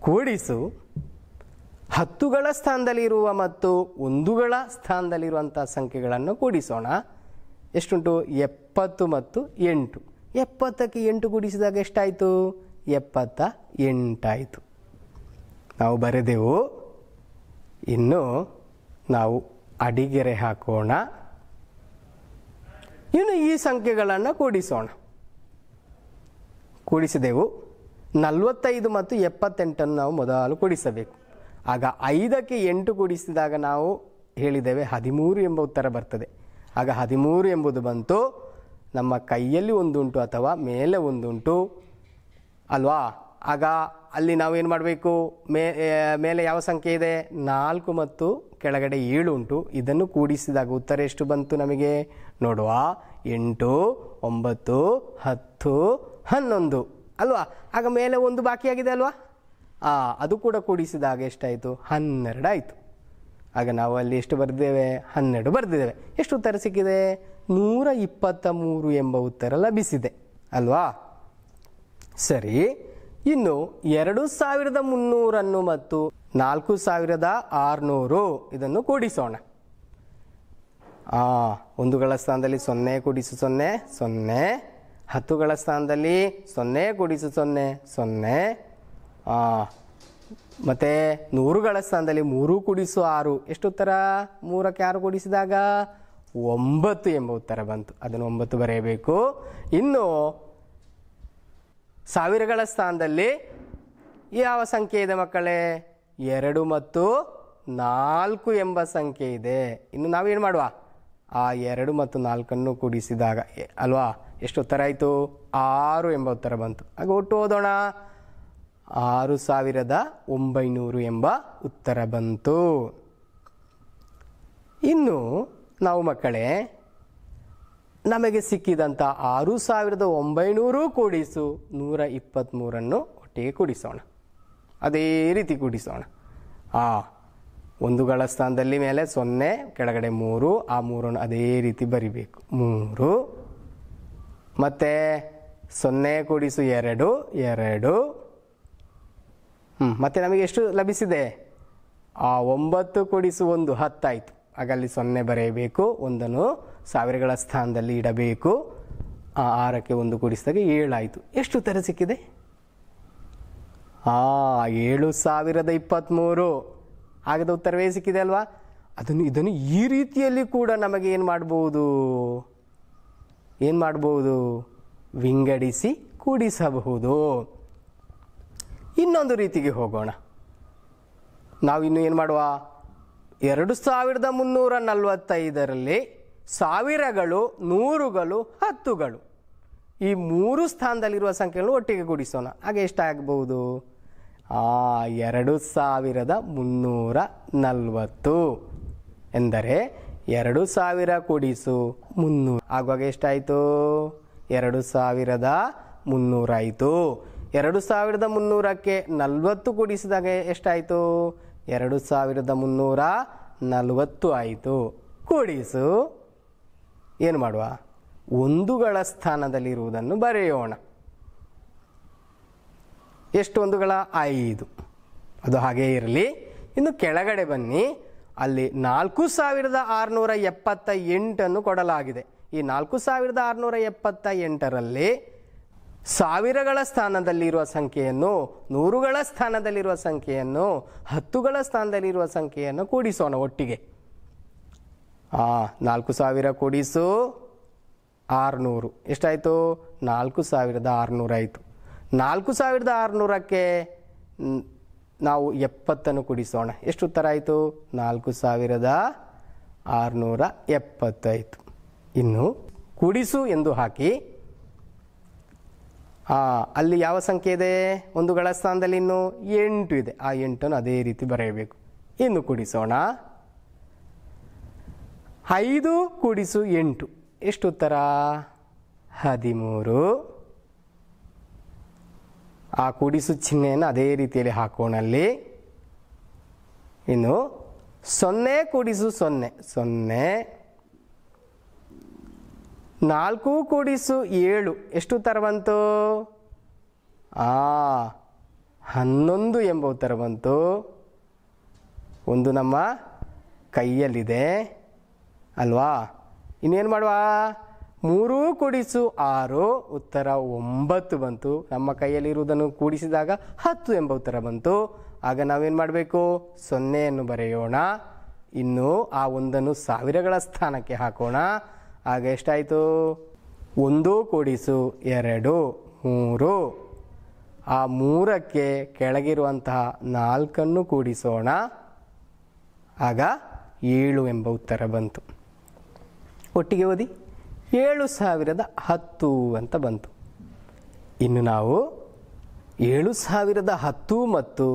Speaker 1: ಕೂಡಿಸು 10ಗಳ ಸ್ಥಾನದಲ್ಲಿರುವ ಮತ್ತು 1ಗಳ ಸ್ಥಾನದಲ್ಲಿರುವಂಥ ಸಂಖ್ಯೆಗಳನ್ನು ಕೂಡಿಸೋಣ. ಎಷ್ಟುಂಟು? 70 ಮತ್ತು 8. 70ಕ್ಕೆ 8 ಕೂಡಿಸಿದಾಗ ಎಷ್ಟಾಯಿತು? 78 ಆಯಿತು. ನಾವು ಬರೆದೆವು. ಇನ್ನು ನಾವು ಅಡಿಗೆರೆ ಹಾಕೋಣ. ಇನ್ನು ಈ ಸಂಖ್ಯೆಗಳನ್ನು ಕೂಡಿಸೋಣ. ಕೂಡಿಸಿದೆವು. 45 ಮತ್ತು 78 ನಾವು ಮೊದಲು ಕೂಡಿಸಬೇಕು. ಆಗ 5ಕ್ಕೆ 8 ಕೂಡಿಸಿದಾಗ ನಾವು ಹೇಳಿದ್ದೇವೆ 13 ಎಂಬ ಉತ್ತರ ಬರ್ತದೆ. ಆಗ 13 ಎಂಬುದು ಬಂತು. ನಮ್ಮ ಕೈಯಲ್ಲಿ ಒಂದುಂಟು ಅಥವಾ ಮೇಲೆ ಒಂದುಂಟು ಅಲ್ವಾ? ಆಗ ಅಲ್ಲಿ ನಾವೇನು ಮಾಡಬೇಕು? ಮೇಲೆ ಯಾವ ಸಂಖ್ಯೆ ಇದೆ? 4 ಮತ್ತು ಕೆಳಗಡೆ 7 ಉಂಟು. ಇದನ್ನು ಕೂಡಿಸಿದಾಗ ಉತ್ತರ ಎಷ್ಟು ಬಂತು ನಮಗೆ ನೋಡುವ. 8, 9, 10, 11 ಅಲ್ವಾ? ಆಗ ಮೇಲೆ ಒಂದು ಬಾಕಿಯಾಗಿದೆ ಅಲ್ವಾ? ಅದು ಕೂಡ ಕೂಡಿಸಿದಾಗ ಎಷ್ಟಾಯಿತು? 12 ಆಯಿತು. ಆಗ ನಾವು ಅಲ್ಲಿ ಎಷ್ಟು ಬರೆದಿದ್ದೇವೆ? 12 ಬರೆದಿದ್ದೇವೆ. ಎಷ್ಟು ಉತ್ತರ ಸಿಕ್ಕಿದೆ? 123 ಎಂಬ ಉತ್ತರ ಲಭಿಸಿದೆ ಅಲ್ವಾ? ಸರಿ, ಇನ್ನು 2300 ಮತ್ತು 4600 ಇದನ್ನು ಕೂಡಿಸೋಣ. ಒಂದುಗಳ ಸ್ಥಾನದಲ್ಲಿ 0 ಕೂಡಿಸು 0 0, 10ಗಳ ಸ್ಥಾನದಲ್ಲಿ 0 ಕೂಡಿಸು 0 0, ಮತ್ತು 100ಗಳ ಸ್ಥಾನದಲ್ಲಿ 3 ಕೂಡಿಸು 6 ಎಷ್ಟು ಉತ್ತರ? 3ಕ್ಕೆ 6 ಕೂಡಿಸಿದಾಗ 9 ಎಂಬ ಉತ್ತರ ಬಂತು. ಅದನ್ನು 9 ಬರೆಯಬೇಕು. ಇನ್ನು ಸಾವಿರಗಳ ಸ್ಥಾನದಲ್ಲಿ ಯಾವ ಸಂಖ್ಯೆ ಇದೆ ಮಕ್ಕಳೇ? 2 ಮತ್ತು 4 ಎಂಬ ಸಂಖ್ಯೆ ಇದೆ. ಇನ್ನು ನಾವೇನು ಮಾಡುವ? ಆ 2 ಮತ್ತು 4 ಕೂಡಿಸಿದಾಗ ಅಲ್ವಾ ಎಷ್ಟು ಉತ್ತರ ಆಯಿತು? 6 ಎಂಬ ಉತ್ತರ ಬಂತು. ಆಗ ಒಟ್ಟು ಓದೋಣ. 6900 ಎಂಬ ಉತ್ತರ ಬಂತು. ಇನ್ನು ನಾವು ಮಕ್ಕಳೇ ನಮಗೆ ಸಿಕ್ಕಿದಂಥ 6900 ಕೂಡಿಸು 123 ಒಟ್ಟಿಗೆ ಕೂಡಿಸೋಣ. ಅದೇ ರೀತಿ ಕೂಡಿಸೋಣ. ಒಂದುಗಳ ಸ್ಥಾನದಲ್ಲಿ ಮೇಲೆ 0 ಕೆಳಗಡೆ 3, ಆ 3 ಅದೇ ರೀತಿ ಬರಿಬೇಕು. 3 ಮತ್ತು 0 ಕೂಡಿಸು 2 2, ಮತ್ತು ನಮಗೆ ಎಷ್ಟು ಲಭಿಸಿದೆ? 9 ಕೂಡಿಸು 1 10 ಆಯಿತು. ಆಗ ಅಲ್ಲಿ 0 ಬರೆಯಬೇಕು. 1 ಸಾವಿರಗಳ ಸ್ಥಾನದಲ್ಲಿ ಇಡಬೇಕು. 6ಕ್ಕೆ 1 ಕೂಡಿಸಿದಾಗ 7 ಆಯಿತು. ಎಷ್ಟು ಉತ್ತರ ಸಿಕ್ಕಿದೆ? 7023 ಆಗದ ಉತ್ತರವೇ ಸಿಕ್ಕಿದೆ ಅಲ್ವಾ? ಇದನ್ನು ಈ ರೀತಿಯಲ್ಲಿ ಕೂಡ ನಮಗೆ ಏನು ಮಾಡ್ಬೋದು? ವಿಂಗಡಿಸಿ ಕೂಡಿಸಬಹುದು. ಇನ್ನೊಂದು ರೀತಿಗೆ ಹೋಗೋಣ. ನಾವಿನ್ನು ಏನು ಮಾಡುವ? 2345ರಲ್ಲಿ ಸಾವಿರಗಳು, ನೂರುಗಳು, ಹತ್ತುಗಳು ಈ 3 ಸ್ಥಾನದಲ್ಲಿರುವ ಸಂಖ್ಯೆಗಳು ಒಟ್ಟಿಗೆ ಕೂಡಿಸೋಣ. ಹಾಗೆ ಎಷ್ಟಾಗಬಹುದು? 2340 ಎಂದರೆ 2000 ಕೂಡಿಸು 300 ಆಗುವಾಗ ಎಷ್ಟಾಯಿತು? 2300 ಆಯಿತು. 2300ಕ್ಕೆ 40 ಕೂಡಿಸಿದಾಗ ಎಷ್ಟಾಯಿತು? 2340 ಆಯಿತು. ಕೂಡಿಸು ಏನು ಮಾಡುವ? ಒಂದುಗಳ ಸ್ಥಾನದಲ್ಲಿರುವುದನ್ನು ಬರೆಯೋಣ. ಎಷ್ಟು ಒಂದುಗಳ? 5. ಅದು ಹಾಗೇ ಇರಲಿ. ಇನ್ನು ಕೆಳಗಡೆ ಬನ್ನಿ. ಅಲ್ಲಿ 4678 ಕೊಡಲಾಗಿದೆ. ಈ 4678ರಲ್ಲಿ ಸಾವಿರಗಳ ಸ್ಥಾನದಲ್ಲಿರುವ ಸಂಖ್ಯೆಯನ್ನು, ನೂರುಗಳ ಸ್ಥಾನದಲ್ಲಿರುವ ಸಂಖ್ಯೆಯನ್ನು, ಹತ್ತುಗಳ ಸ್ಥಾನದಲ್ಲಿರುವ ಸಂಖ್ಯೆಯನ್ನು ಕೂಡಿಸೋಣ ಒಟ್ಟಿಗೆ. 4000 ಕೂಡಿಸು 600 ಎಷ್ಟಾಯಿತು? 4600 ಆಯಿತು. 4600ಕ್ಕೆ ನಾವು 70 ಕೂಡಿಸೋಣ. ಎಷ್ಟು ಉತ್ತರ ಆಯಿತು? 4670 ಆಯಿತು. ಇನ್ನು ಕೂಡಿಸು ಎಂದು ಹಾಕಿ ಅಲ್ಲಿ ಯಾವ ಸಂಖ್ಯೆ ಇದೆ? ಒಂದುಗಳ ಸ್ಥಾನದಲ್ಲಿ ಇನ್ನು 8 ಇದೆ. ಆ 8 ಅದೇ ರೀತಿ ಬರೆಯಬೇಕು. ಇನ್ನು ಕೂಡಿಸೋಣ. 5 ಕೂಡಿಸು 8 ಎಷ್ಟು ಉತ್ತರ? 13. ಆ ಕೂಡಿಸು ಚಿಹ್ನೆಯನ್ನು ಅದೇ ರೀತಿಯಲ್ಲಿ ಹಾಕೋಣ ಅಲ್ಲಿ. ಇನ್ನು 0 ಕೂಡಿಸು 0 0, 4 ಕೂಡಿಸು 7 ಎಷ್ಟು ಉತ್ತರ ಬಂತು? 11 ಎಂಬ ಉತ್ತರ ಬಂತು. ಒಂದು ನಮ್ಮ ಕೈಯಲ್ಲಿದೆ ಅಲ್ವಾ? ಇನ್ನೇನು ಮಾಡುವ? 3 ಕೂಡಿಸು 6 ಉತ್ತರ 9 ಬಂತು. ನಮ್ಮ ಕೈಯಲ್ಲಿರುವುದನ್ನು ಕೂಡಿಸಿದಾಗ 10 ಎಂಬ ಉತ್ತರ ಬಂತು. ಆಗ ನಾವೇನು ಮಾಡಬೇಕು? 0 ಬರೆಯೋಣ. ಇನ್ನು ಆ 1 ಸಾವಿರಗಳ ಸ್ಥಾನಕ್ಕೆ ಹಾಕೋಣ. ಆಗ ಎಷ್ಟಾಯಿತು? 1 ಕೂಡಿಸು 2 3. ಆ 3ಕ್ಕೆ ಕೆಳಗಿರುವಂತಹ 4 ಕೂಡಿಸೋಣ, ಆಗ 7 ಎಂಬ ಉತ್ತರ ಬಂತು. ಒಟ್ಟಿಗೆ ಓದಿ 7010 ಅಂತ ಬಂತು. ಇನ್ನು ನಾವು 7010 ಮತ್ತು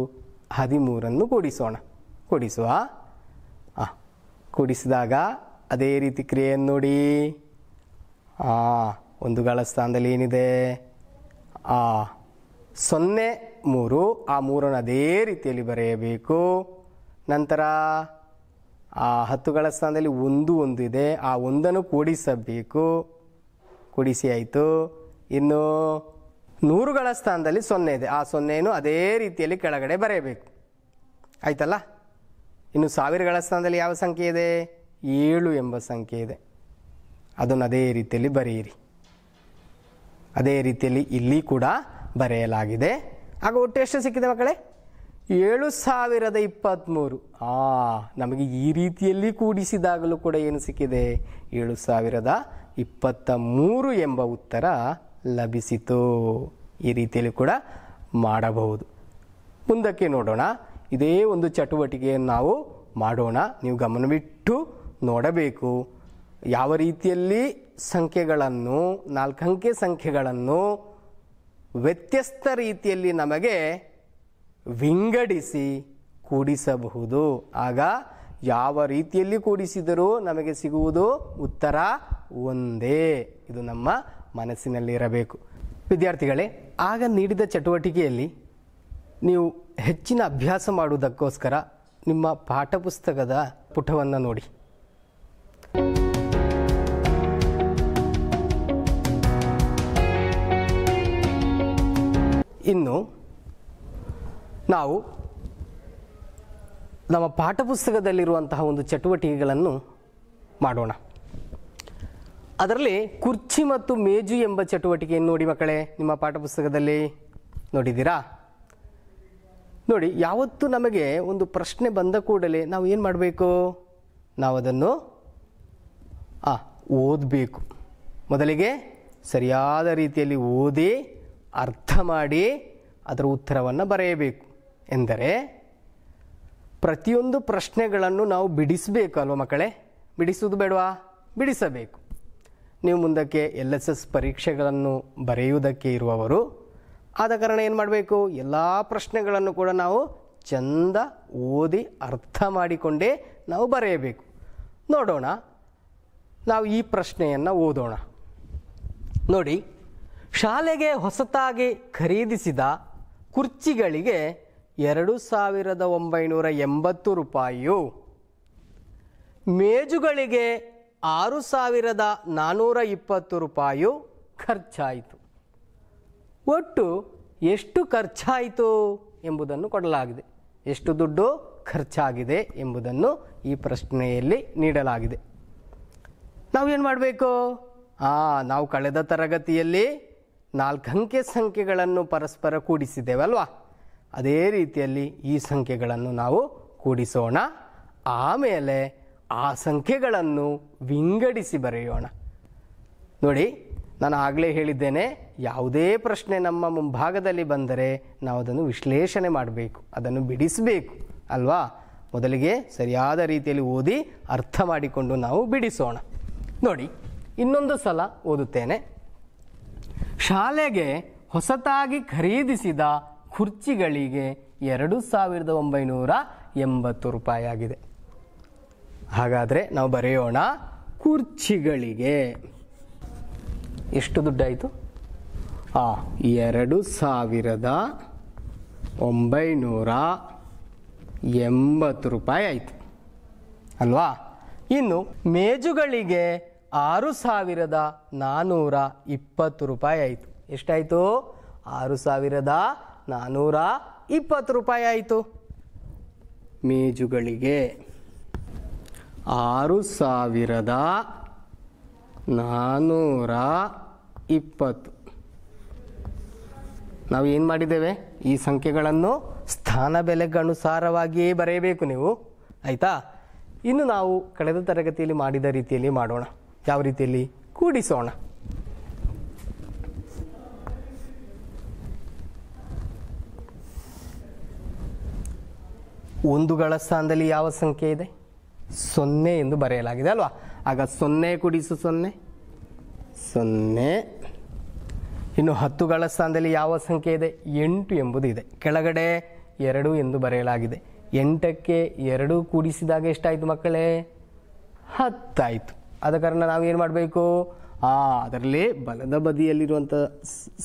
Speaker 1: 13 ಕೂಡಿಸೋಣ. ಕೂಡಿಸುವ. ಕೂಡಿಸಿದಾಗ ಅದೇ ರೀತಿ ಕ್ರಿಯೆಯನ್ನು ನೋಡಿ. ಒಂದುಗಳ ಸ್ಥಾನದಲ್ಲಿ ಏನಿದೆ? 0 3. ಆ 3 ಅದೇ ರೀತಿಯಲ್ಲಿ ಬರೆಯಬೇಕು. ನಂತರ 10ಗಳ ಸ್ಥಾನದಲ್ಲಿ 1 ಇದೆ. ಆ 1 ಕೂಡಿಸಬೇಕು. ಕೂಡಿಸಿ ಆಯಿತು. ಇನ್ನು 100ಗಳ ಸ್ಥಾನದಲ್ಲಿ 0 ಇದೆ. ಆ 0 ಅದೇ ರೀತಿಯಲ್ಲಿ ಕೆಳಗಡೆ ಬರೆಯಬೇಕು. ಆಯ್ತಲ್ಲ? ಇನ್ನು 1000ಗಳ ಸ್ಥಾನದಲ್ಲಿ ಯಾವ ಸಂಖ್ಯೆ ಇದೆ? 7 ಎಂಬ ಸಂಖ್ಯೆ ಇದೆ. ಅದನ್ನು ಅದೇ ರೀತಿಯಲ್ಲಿ ಬರೆಯಿರಿ. ಅದೇ ರೀತಿಯಲ್ಲಿ ಇಲ್ಲಿ ಕೂಡ ಬರೆಯಲಾಗಿದೆ. ಆಗ ಒಟ್ಟು ಎಷ್ಟು ಸಿಕ್ಕಿದೆ ಮಕ್ಕಳೇ? 7023. ನಮಗೆ ಈ ರೀತಿಯಲ್ಲಿ ಕೂಡಿಸಿದಾಗಲೂ ಕೂಡ ಏನು ಸಿಕ್ಕಿದೆ? 7023 ಎಂಬ ಉತ್ತರ ಲಭಿಸಿತು. ಈ ರೀತಿಯಲ್ಲಿ ಕೂಡ ಮಾಡಬಹುದು. ಮುಂದಕ್ಕೆ ನೋಡೋಣ. ಇದೇ ಒಂದು ಚಟುವಟಿಕೆಯನ್ನು ನಾವು ಮಾಡೋಣ. ನೀವು ಗಮನವಿಟ್ಟು ನೋಡಬೇಕು. ಯಾವ ರೀತಿಯಲ್ಲಿ ಸಂಖ್ಯೆಗಳನ್ನು, 4 ಅಂಕೆ ಸಂಖ್ಯೆಗಳನ್ನು ವ್ಯತ್ಯಸ್ತ ರೀತಿಯಲ್ಲಿ ನಮಗೆ ವಿಂಗಡಿಸಿ ಕೂಡಿಸಬಹುದು. ಆಗ ಯಾವ ರೀತಿಯಲ್ಲಿ ಕೂಡಿಸಿದರೂ ನಮಗೆ ಸಿಗುವುದು ಉತ್ತರ ಒಂದೇ. ಇದು ನಮ್ಮ ಮನಸ್ಸಿನಲ್ಲಿರಬೇಕು. ವಿದ್ಯಾರ್ಥಿಗಳೇ, ಆಗ ನೀಡಿದ ಚಟುವಟಿಕೆಯಲ್ಲಿ ನೀವು ಹೆಚ್ಚಿನ ಅಭ್ಯಾಸ ಮಾಡುವುದಕ್ಕೋಸ್ಕರ ನಿಮ್ಮ ಪಾಠಪುಸ್ತಕದ ಪುಟವನ್ನು ನೋಡಿ. ಇನ್ನು ನಾವು ನಮ್ಮ ಪಾಠಪುಸ್ತಕದಲ್ಲಿರುವಂತಹ ಒಂದು ಚಟುವಟಿಕೆಗಳನ್ನು ಮಾಡೋಣ. ಅದರಲ್ಲಿ ಕುರ್ಚಿ ಮತ್ತು ಮೇಜು ಎಂಬ ಚಟುವಟಿಕೆಯನ್ನು ನೋಡಿ ಮಕ್ಕಳೇ. ನಿಮ್ಮ ಪಾಠಪುಸ್ತಕದಲ್ಲಿ ನೋಡಿದ್ದೀರಾ? ನೋಡಿ, ಯಾವತ್ತು ನಮಗೆ ಒಂದು ಪ್ರಶ್ನೆ ಬಂದ ಕೂಡಲೇ ನಾವು ಏನು ಮಾಡಬೇಕು? ನಾವು ಅದನ್ನು ಓದಬೇಕು. ಮೊದಲಿಗೆ ಸರಿಯಾದ ರೀತಿಯಲ್ಲಿ ಓದಿ ಅರ್ಥ ಮಾಡಿ ಅದರ ಉತ್ತರವನ್ನು ಬರೆಯಬೇಕು. ಎಂದರೆ ಪ್ರತಿಯೊಂದು ಪ್ರಶ್ನೆಗಳನ್ನು ನಾವು ಬಿಡಿಸಬೇಕು ಅಲ್ವ ಮಕ್ಕಳೇ? ಬಿಡಿಸುವುದು ಬೇಡವಾ? ಬಿಡಿಸಬೇಕು. ನೀವು ಮುಂದಕ್ಕೆ LSS ಪರೀಕ್ಷೆಗಳನ್ನು ಬರೆಯುವುದಕ್ಕೆ ಇರುವವರು ಆದ ಕಾರಣ ಏನು ಮಾಡಬೇಕು? ಎಲ್ಲ ಪ್ರಶ್ನೆಗಳನ್ನು ಕೂಡ ನಾವು ಚಂದ ಓದಿ ಅರ್ಥ ಮಾಡಿಕೊಂಡೇ ನಾವು ಬರೆಯಬೇಕು. ನೋಡೋಣ, ನಾವು ಈ ಪ್ರಶ್ನೆಯನ್ನು ಓದೋಣ. ನೋಡಿ, ಶಾಲೆಗೆ ಹೊಸತಾಗಿ ಖರೀದಿಸಿದ ಕುರ್ಚಿಗಳಿಗೆ 2980 ರೂಪಾಯಿಯು, ಮೇಜುಗಳಿಗೆ 6420 ರೂಪಾಯಿಯು ಖರ್ಚಾಯಿತು. ಒಟ್ಟು ಎಷ್ಟು ಖರ್ಚಾಯಿತು ಎಂಬುದನ್ನು ಕೊಡಲಾಗಿದೆ. ಎಷ್ಟು ದುಡ್ಡು ಖರ್ಚಾಗಿದೆ ಎಂಬುದನ್ನು ಈ ಪ್ರಶ್ನೆಯಲ್ಲಿ ನೀಡಲಾಗಿದೆ. ನಾವು ಏನು ಮಾಡಬೇಕು? ನಾವು ಕಳೆದ ತರಗತಿಯಲ್ಲಿ 4 ಅಂಕೆ ಸಂಖ್ಯೆಗಳನ್ನು ಪರಸ್ಪರ ಕೂಡಿಸಿದ್ದೇವಲ್ವಾ? ಅದೇ ರೀತಿಯಲ್ಲಿ ಈ ಸಂಖ್ಯೆಗಳನ್ನು ನಾವು ಕೂಡಿಸೋಣ. ಆಮೇಲೆ ಆ ಸಂಖ್ಯೆಗಳನ್ನು ವಿಂಗಡಿಸಿ ಬರೆಯೋಣ. ನೋಡಿ, ನಾನು ಆಗಲೇ ಹೇಳಿದ್ದೇನೆ, ಯಾವುದೇ ಪ್ರಶ್ನೆ ನಮ್ಮ ಮುಂಭಾಗದಲ್ಲಿ ಬಂದರೆ ನಾವು ಅದನ್ನು ವಿಶ್ಲೇಷಣೆ ಮಾಡಬೇಕು, ಅದನ್ನು ಬಿಡಿಸಬೇಕು ಅಲ್ವಾ? ಮೊದಲಿಗೆ ಸರಿಯಾದ ರೀತಿಯಲ್ಲಿ ಓದಿ ಅರ್ಥ ಮಾಡಿಕೊಂಡು ನಾವು ಬಿಡಿಸೋಣ. ನೋಡಿ, ಇನ್ನೊಂದು ಸಲ ಓದುತ್ತೇನೆ. ಶಾಲೆಗೆ ಹೊಸತಾಗಿ ಖರೀದಿಸಿದ ಕುರ್ಚಿಗಳಿಗೆ 2980 ರೂಪಾಯಿ ಆಗಿದೆ. ಹಾಗಾದರೆ ನಾವು ಬರೆಯೋಣ. ಕುರ್ಚಿಗಳಿಗೆ ಎಷ್ಟು ದುಡ್ಡಾಯಿತು? 2980 ರೂಪಾಯಿ ಆಯಿತು ಅಲ್ವಾ? ಇನ್ನು ಮೇಜುಗಳಿಗೆ 6420 ರೂಪಾಯಿ ಆಯಿತು. ಎಷ್ಟಾಯಿತು? 6420 ರೂಪಾಯಿ ಆಯಿತು. ಮೇಜುಗಳಿಗೆ 6420. ನಾವು ಏನು ಮಾಡಿದ್ದೇವೆ? ಈ ಸಂಖ್ಯೆಗಳನ್ನು ಸ್ಥಾನ ಬೆಲೆಗನುಸಾರವಾಗಿಯೇ ಬರೆಯಬೇಕು ನೀವು, ಆಯಿತಾ? ಇನ್ನು ನಾವು ಕಳೆದ ತರಗತಿಯಲ್ಲಿ ಮಾಡಿದ ರೀತಿಯಲ್ಲಿ ಮಾಡೋಣ. ಯಾವ ರೀತಿಯಲ್ಲಿ ಕೂಡಿಸೋಣ. ಒಂದುಗಳ ಸ್ಥಾನದಲ್ಲಿ ಯಾವ ಸಂಖ್ಯೆ ಇದೆ? 0 ಎಂದು ಬರೆಯಲಾಗಿದೆ ಅಲ್ವಾ. ಆಗ 0 ಕೂಡಿಸು 0 0. ಇನ್ನು 10ಗಳ ಸ್ಥಾನದಲ್ಲಿ ಯಾವ ಸಂಖ್ಯೆ ಇದೆ? 8 ಎಂಬುದು ಇದೆ. ಕೆಳಗಡೆ 2 ಎಂದು ಬರೆಯಲಾಗಿದೆ. 8ಕ್ಕೆ 2 ಕೂಡಿಸಿದಾಗ ಎಷ್ಟಾಯಿತು ಮಕ್ಕಳೇ? 10 ಆಯಿತು. ಆದ ಕಾರಣ ನಾವೇನು ಮಾಡಬೇಕು? ಅದರಲ್ಲಿ ಬಲದ ಬದಿಯಲ್ಲಿರುವಂಥ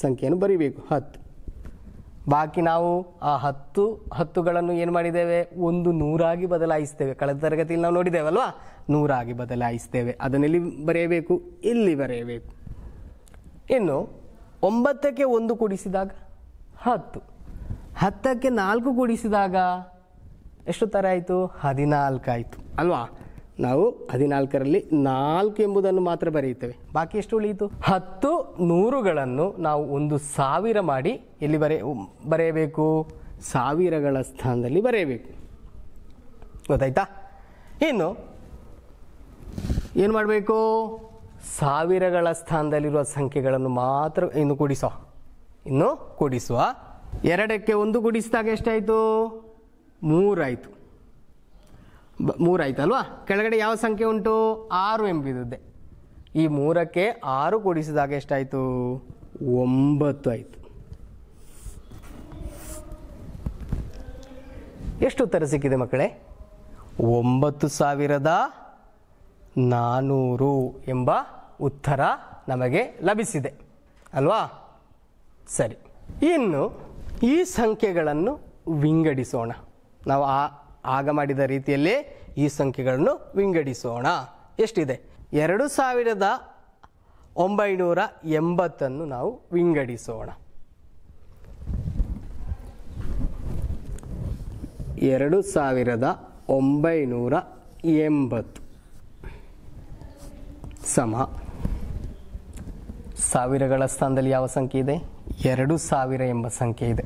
Speaker 1: ಸಂಖ್ಯೆಯನ್ನು ಬರೀಬೇಕು 10. ಬಾಕಿ ನಾವು ಆ 10ಗಳನ್ನು ಏನು ಮಾಡಿದ್ದೇವೆ? ಒಂದು 100 ಬದಲಾಯಿಸ್ತೇವೆ. ಕಳೆದ ತರಗತಿಯಲ್ಲಿ ನಾವು ನೋಡಿದ್ದೇವಲ್ವಾ, 100 ಬದಲಾಯಿಸ್ತೇವೆ. ಅದನ್ನೆಲ್ಲಿ ಬರೆಯಬೇಕು? ಇಲ್ಲಿ ಬರೆಯಬೇಕು. ಇನ್ನು 9ಕ್ಕೆ 1 ಕೂಡಿಸಿದಾಗ 10, 10ಕ್ಕೆ 4 ಕೂಡಿಸಿದಾಗ ಎಷ್ಟು ಥರ ಆಯಿತು? 14 ಆಯಿತು ಅಲ್ವಾ. ನಾವು 14ರಲ್ಲಿ 4 ಎಂಬುದನ್ನು ಮಾತ್ರ ಬರೆಯುತ್ತೇವೆ. ಬಾಕಿ ಎಷ್ಟು ಉಳಿಯಿತು? 10 100ಗಳನ್ನು ನಾವು 1000 ಮಾಡಿ ಎಲ್ಲಿ ಬರೆಯಬೇಕು? ಸಾವಿರಗಳ ಸ್ಥಾನದಲ್ಲಿ ಬರೆಯಬೇಕು. ಗೊತ್ತಾಯ್ತಾ? ಇನ್ನು ಏನು ಮಾಡಬೇಕು? ಸಾವಿರಗಳ ಸ್ಥಾನದಲ್ಲಿರುವ ಸಂಖ್ಯೆಗಳನ್ನು ಮಾತ್ರ ಇನ್ನು ಕೂಡಿಸುವ. 2ಕ್ಕೆ 1 ಕೂಡಿಸಿದಾಗ ಎಷ್ಟಾಯಿತು? 3 ಆಯಿತು. 3 ಆಯ್ತಲ್ವಾ. ಕೆಳಗಡೆ ಯಾವ ಸಂಖ್ಯೆ ಉಂಟು? 6 ಎಂಬುದಿದೆ. ಈ 3ಕ್ಕೆ 6 ಕೂಡಿಸಿದಾಗ ಎಷ್ಟಾಯಿತು? 9 ಆಯಿತು. ಎಷ್ಟು ಉತ್ತರ ಸಿಕ್ಕಿದೆ ಮಕ್ಕಳೇ? 9400 ಎಂಬ ಉತ್ತರ ನಮಗೆ ಲಭಿಸಿದೆ ಅಲ್ವಾ. ಸರಿ, ಇನ್ನು ಈ ಸಂಖ್ಯೆಗಳನ್ನು ವಿಂಗಡಿಸೋಣ. ನಾವು ಆಗ ಮಾಡಿದ ರೀತಿಯಲ್ಲಿ ಈ ಸಂಖ್ಯೆಗಳನ್ನು ವಿಂಗಡಿಸೋಣ. ಎಷ್ಟಿದೆ? 2980 ನಾವು ವಿಂಗಡಿಸೋಣ. 2980 ಸಮ ಸಾವಿರಗಳ ಸ್ಥಾನದಲ್ಲಿ ಯಾವ ಸಂಖ್ಯೆ ಇದೆ? 2000 ಎಂಬ ಸಂಖ್ಯೆ ಇದೆ.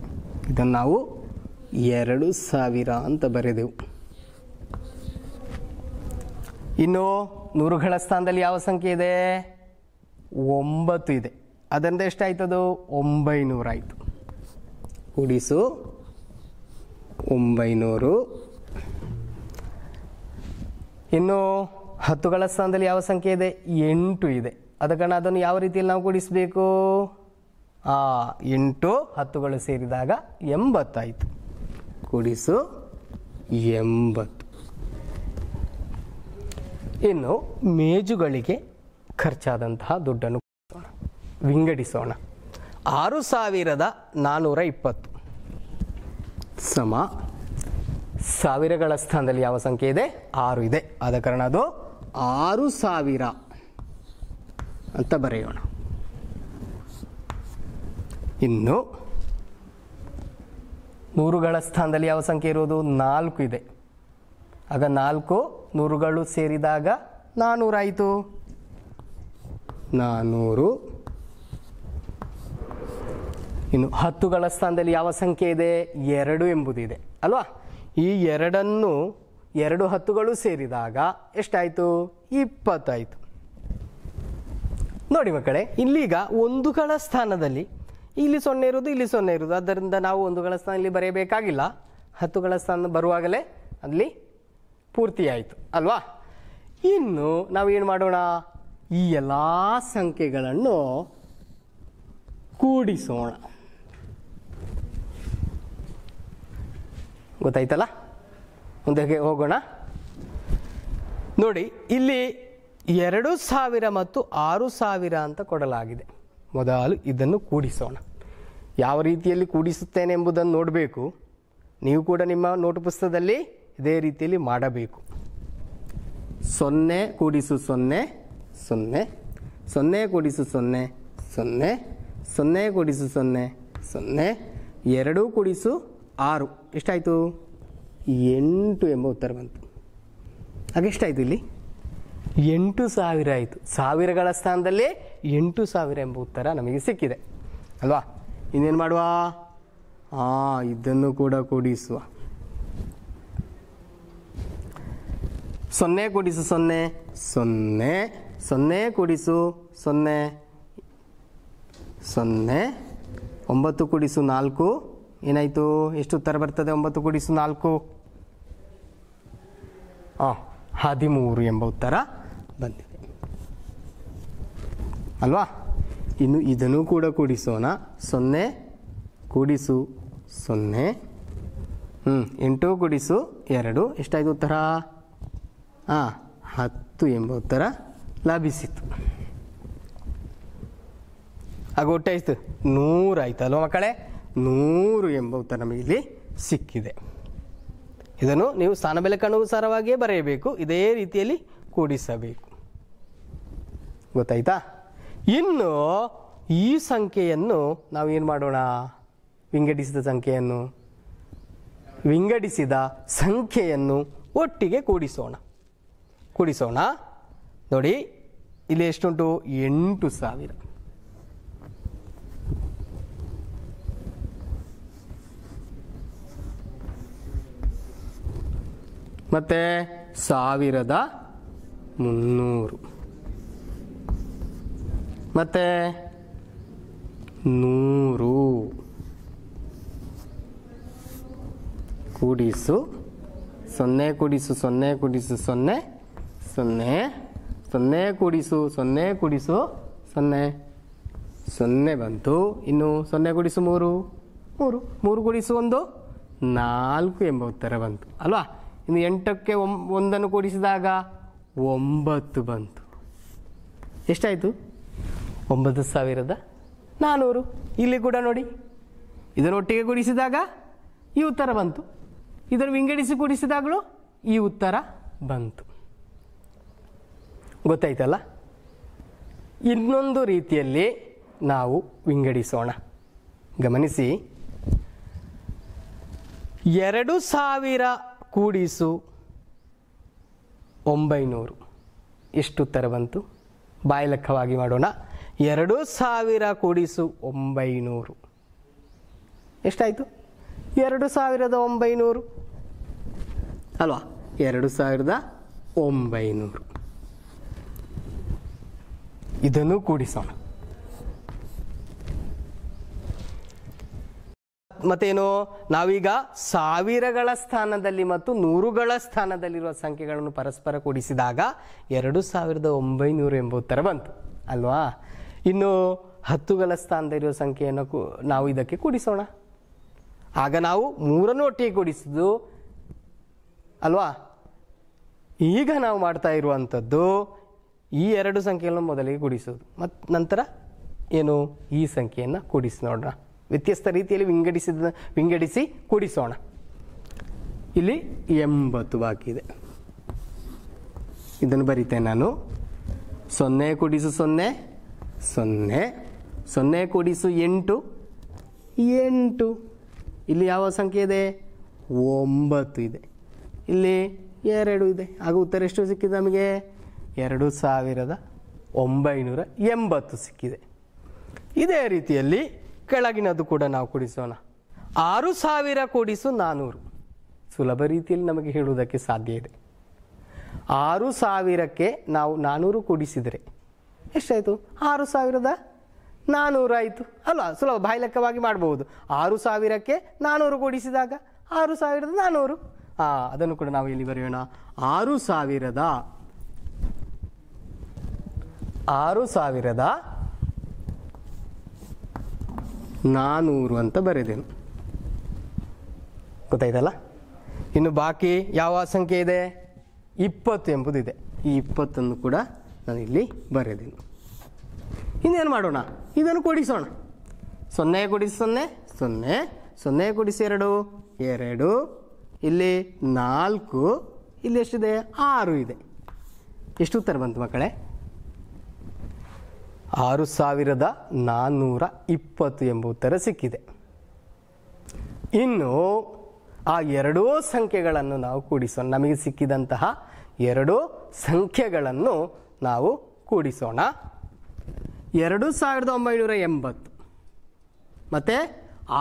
Speaker 1: ಇದನ್ನು ನಾವು 2000 ಅಂತ ಬರೆದೆವು. ಇನ್ನು ನೂರುಗಳ ಸ್ಥಾನದಲ್ಲಿ ಯಾವ ಸಂಖ್ಯೆ ಇದೆ? 9 ಇದೆ. ಅದರಿಂದ ಎಷ್ಟಾಯ್ತದು? 900 ಆಯಿತು. ಕೂಡಿಸು 900. ಇನ್ನು 10ಗಳ ಸ್ಥಾನದಲ್ಲಿ ಯಾವ ಸಂಖ್ಯೆ ಇದೆ? 8 ಇದೆ. ಅದ ಕಾರಣ ಅದನ್ನು ಯಾವ ರೀತಿಯಲ್ಲಿ ನಾವು ಕೂಡಿಸಬೇಕು? 8 10ಗಳು ಸೇರಿದಾಗ 80 ಆಯಿತು. ಕೂಡಿಸು 80. ಇನ್ನು ಮೇಜುಗಳಿಗೆ ಖರ್ಚಾದಂತಹ ದುಡ್ಡನ್ನು ವಿಂಗಡಿಸೋಣ. 6420 ಸಮ ಸಾವಿರಗಳ ಸ್ಥಾನದಲ್ಲಿ ಯಾವ ಸಂಖ್ಯೆ ಇದೆ? 6 ಇದೆ. ಆದ ಕಾರಣ ಅದು 6000 ಅಂತ ಬರೆಯೋಣ. ಇನ್ನು ನೂರುಗಳ ಸ್ಥಾನದಲ್ಲಿ ಯಾವ ಸಂಖ್ಯೆ ಇರುವುದು? 4 ಇದೆ. ಆಗ 4 ನೂರುಗಳು ಸೇರಿದಾಗ 400 ಆಯಿತು. 400. ಇನ್ನು 10ಗಳ ಸ್ಥಾನದಲ್ಲಿ ಯಾವ ಸಂಖ್ಯೆ ಇದೆ? 2 ಎಂಬುದಿದೆ ಅಲ್ವಾ. ಈ 2 10ಗಳು ಸೇರಿದಾಗ ಎಷ್ಟಾಯಿತು? 20 ಆಯಿತು. ನೋಡಿ ಮಕ್ಕಳೇ, ಇಲ್ಲೀಗ ಒಂದುಗಳ ಸ್ಥಾನದಲ್ಲಿ ಇಲ್ಲಿ 0 ಇರುವುದು, ಇಲ್ಲಿ 0 ಇರುವುದು. ಆದ್ದರಿಂದ ನಾವು ಒಂದುಗಳ ಸ್ಥಾನದಲ್ಲಿ ಬರೆಯಬೇಕಾಗಿಲ್ಲ. 10ಗಳ ಸ್ಥಾನ ಬರುವಾಗಲೇ ಅಲ್ಲಿ ಪೂರ್ತಿ ಆಯಿತು ಅಲ್ವಾ. ಇನ್ನು ನಾವು ಏನು ಮಾಡೋಣ? ಈ ಎಲ್ಲ ಸಂಖ್ಯೆಗಳನ್ನು ಕೂಡಿಸೋಣ. ಗೊತ್ತಾಯ್ತಲ್ಲ? ಮುಂದಕ್ಕೆ ಹೋಗೋಣ. ನೋಡಿ, ಇಲ್ಲಿ 2000 ಮತ್ತು 6000 ಅಂತ ಕೊಡಲಾಗಿದೆ. ಮೊದಲು ಇದನ್ನು ಕೂಡಿಸೋಣ. ಯಾವ ರೀತಿಯಲ್ಲಿ ಕೂಡಿಸುತ್ತೇನೆ ಎಂಬುದನ್ನು ನೋಡಬೇಕು. ನೀವು ಕೂಡ ನಿಮ್ಮ ನೋಟು ಪುಸ್ತಕದಲ್ಲಿ ಇದೇ ರೀತಿಯಲ್ಲಿ ಮಾಡಬೇಕು. 0 ಕೂಡಿಸು 0 0, 0 ಕೂಡಿಸು 0 0, 0 ಕೂಡಿಸು 0 0, 2 ಕೂಡಿಸು 6 ಎಷ್ಟಾಯಿತು? 8 ಎಂಬ ಉತ್ತರ ಬಂತು. ಹಾಗೆಷ್ಟಾಯಿತು? ಇಲ್ಲಿ 8000 ಆಯಿತು. ಸಾವಿರಗಳ ಸ್ಥಾನದಲ್ಲಿ 8000 ಎಂಬ ಉತ್ತರ ನಮಗೆ ಸಿಕ್ಕಿದೆ ಅಲ್ವಾ. ಇನ್ನೇನು ಮಾಡುವ? ಇದನ್ನು ಕೂಡ ಕೂಡಿಸುವ. 0 ಕೂಡಿಸು 0 0, 0 ಕೂಡಿಸು 0 0, 9 ಕೂಡಿಸು 4 ಏನಾಯಿತು? ಎಷ್ಟು ಉತ್ತರ ಬರ್ತದೆ? 9 ಕೂಡಿಸು 4 13 ಎಂಬ ಉತ್ತರ ಬಂದಿದೆ ಅಲ್ವಾ? ಇನ್ನು ಇದನ್ನು ಕೂಡ ಕೂಡಿಸೋಣ. 0 ಕೂಡಿಸು 0, 8 ಕೂಡಿಸು 2 ಎಷ್ಟಾಯಿತು ಉತ್ತರ? 10 ಎಂಬ ಉತ್ತರ ಲಭಿಸಿತು. ಆಗ ಒಟ್ಟಾಯಿತು 100 ಆಯ್ತಲ್ವ ಮಕ್ಕಳೇ? 100 ಎಂಬ ಉತ್ತರ ನಮಗೆ ಇಲ್ಲಿ ಸಿಕ್ಕಿದೆ. ಇದನ್ನು ನೀವು ಸ್ಥಾನ ಬೆಲೆಕನುಸಾರವಾಗಿಯೇ ಬರೆಯಬೇಕು, ಇದೇ ರೀತಿಯಲ್ಲಿ ಕೂಡಿಸಬೇಕು. ಗೊತ್ತಾಯ್ತಾ? ಇನ್ನು ಈ ಸಂಖ್ಯೆಯನ್ನು ನಾವು ಏನು ಮಾಡೋಣ? ವಿಂಗಡಿಸಿದ ಸಂಖ್ಯೆಯನ್ನು ಒಟ್ಟಿಗೆ ಕೂಡಿಸೋಣ. ನೋಡಿ ಇಲ್ಲಿ ಎಷ್ಟುಂಟು? 8,000. ಮತ್ತೆ 1,300 ಮತ್ತೆ 100 ಕೂಡಿಸು 0 ಕೂಡಿಸು 0 ಕೂಡಿಸು 0 0 0 ಕೂಡಿಸು 0 ಕೂಡಿಸು 0 0 ಬಂತು. ಇನ್ನು 0 ಕೂಡಿಸು 3 3 3 ಕೂಡಿಸು 1 4 ಎಂಬ ಉತ್ತರ ಬಂತು ಅಲ್ವಾ? ಇನ್ನು 8ಕ್ಕೆ 1 ಕೂಡಿಸಿದಾಗ 9 ಬಂತು. ಎಷ್ಟಾಯಿತು? 9,400. ಇಲ್ಲಿ ಕೂಡ ನೋಡಿ, ಇದನ್ನೊಟ್ಟಿಗೆ ಕೂಡಿಸಿದಾಗ ಈ ಉತ್ತರ ಬಂತು, ಇದನ್ನು ವಿಂಗಡಿಸಿ ಕೂಡಿಸಿದಾಗಲೂ ಈ ಉತ್ತರ ಬಂತು. ಗೊತ್ತಾಯ್ತಲ್ಲ? ಇನ್ನೊಂದು ರೀತಿಯಲ್ಲಿ ನಾವು ವಿಂಗಡಿಸೋಣ. ಗಮನಿಸಿ, 2,000 ಕೂಡಿಸು 900 ಎಷ್ಟು ಉತ್ತರ ಬಂತು? ಬಾಯಿ ಲೆಕ್ಕವಾಗಿ ಮಾಡೋಣ. 2,000 ಕೂಡಿಸು 900 ಎಷ್ಟಾಯಿತು? 2,900 ಅಲ್ವಾ? 2,900. ಇದನ್ನು ಕೂಡಿಸೋಣ. ಮತ್ತೇನು? ನಾವೀಗ ಸಾವಿರಗಳ ಸ್ಥಾನದಲ್ಲಿ ಮತ್ತು ನೂರುಗಳ ಸ್ಥಾನದಲ್ಲಿರುವ ಸಂಖ್ಯೆಗಳನ್ನು ಪರಸ್ಪರ ಕೂಡಿಸಿದಾಗ 2,900 ಎಂಬ ಉತ್ತರ ಬಂತು ಅಲ್ವಾ? ಇನ್ನು 10ಗಳ ಸ್ಥಾನದಲ್ಲಿರುವ ಸಂಖ್ಯೆಯನ್ನು ನಾವು ಇದಕ್ಕೆ ಕೂಡಿಸೋಣ. ಆಗ ನಾವು 3 ಒಟ್ಟಿಗೆ ಕೂಡಿಸಿದ್ದು ಅಲ್ವಾ? ಈಗ ನಾವು ಮಾಡ್ತಾ ಇರುವಂಥದ್ದು ಈ 2 ಸಂಖ್ಯೆಗಳನ್ನು ಮೊದಲಿಗೆ ಕೂಡಿಸೋದು, ಮತ್ತು ನಂತರ ಏನು ಈ ಸಂಖ್ಯೆಯನ್ನು ಕೂಡಿಸಿ ನೋಡೋಣ. ವ್ಯತ್ಯಸ್ತ ರೀತಿಯಲ್ಲಿ ವಿಂಗಡಿಸಿ ಕೂಡಿಸೋಣ. ಇಲ್ಲಿ 80 ಬಾಕಿ ಇದೆ. ಇದನ್ನು ಬರೀತೇನೆ ನಾನು. 0 ಕೂಡಿಸು 0 0, 0 ಕೂಡಿಸು 8 8. ಇಲ್ಲಿ ಯಾವ ಸಂಖ್ಯೆ ಇದೆ? 9 ಇದೆ. ಇಲ್ಲಿ 2 ಇದೆ. ಆಗ ಉತ್ತರ ಎಷ್ಟು ಸಿಕ್ಕಿದೆ ನಮಗೆ? 2,980 ಸಿಕ್ಕಿದೆ. ಇದೇ ರೀತಿಯಲ್ಲಿ ಕೆಳಗಿನದು ಕೂಡ ನಾವು ಕೂಡಿಸೋಣ. 6,000 ಕೂಡಿಸು 400 ಸುಲಭ ರೀತಿಯಲ್ಲಿ ನಮಗೆ ಹೇಳುವುದಕ್ಕೆ ಸಾಧ್ಯ ಇದೆ. 6,000ಕ್ಕೆ ನಾವು 400 ಕೂಡಿಸಿದರೆ ಎಷ್ಟಾಯಿತು? 6,400 ಆಯಿತು ಅಲ್ವಾ? ಸುಲಭ ಬಾಯಿ ಲೆಕ್ಕವಾಗಿ ಮಾಡಬಹುದು. 6,000ಕ್ಕೆ 400 ಕೂಡಿಸಿದಾಗ 6,400. ಅದನ್ನು ಕೂಡ ನಾವು ಇಲ್ಲಿ ಬರೆಯೋಣ. 6,400 ಅಂತ ಬರೆದೇನು. ಗೊತ್ತಾಯ್ತಲ್ಲ? ಇನ್ನು ಬಾಕಿ ಯಾವ ಸಂಖ್ಯೆ ಇದೆ? 20 ಎಂಬುದಿದೆ. ಈ 20 ಕೂಡ ನಾನು ಇಲ್ಲಿ ಬರೆದೇನು. ಇನ್ನೇನು ಮಾಡೋಣ? ಇದನ್ನು ಕೂಡಿಸೋಣ. 0 ಕೂಡಿಸಿ 0 0, 0 ಕೂಡಿಸಿ 2 2, ಇಲ್ಲಿ 4, ಇಲ್ಲಿ ಎಷ್ಟಿದೆ? 6 ಇದೆ. ಎಷ್ಟು ಉತ್ತರ ಬಂತು ಮಕ್ಕಳೇ? 6,420 ಎಂಬ ಉತ್ತರ ಸಿಕ್ಕಿದೆ. ಇನ್ನು ಆ 2 ಸಂಖ್ಯೆಗಳನ್ನು ನಾವು ಕೂಡಿಸೋಣ. ನಮಗೆ ಸಿಕ್ಕಿದಂತಹ 2 ಸಂಖ್ಯೆಗಳನ್ನು ನಾವು ಕೂಡಿಸೋಣ. 2,980 ಮತ್ತು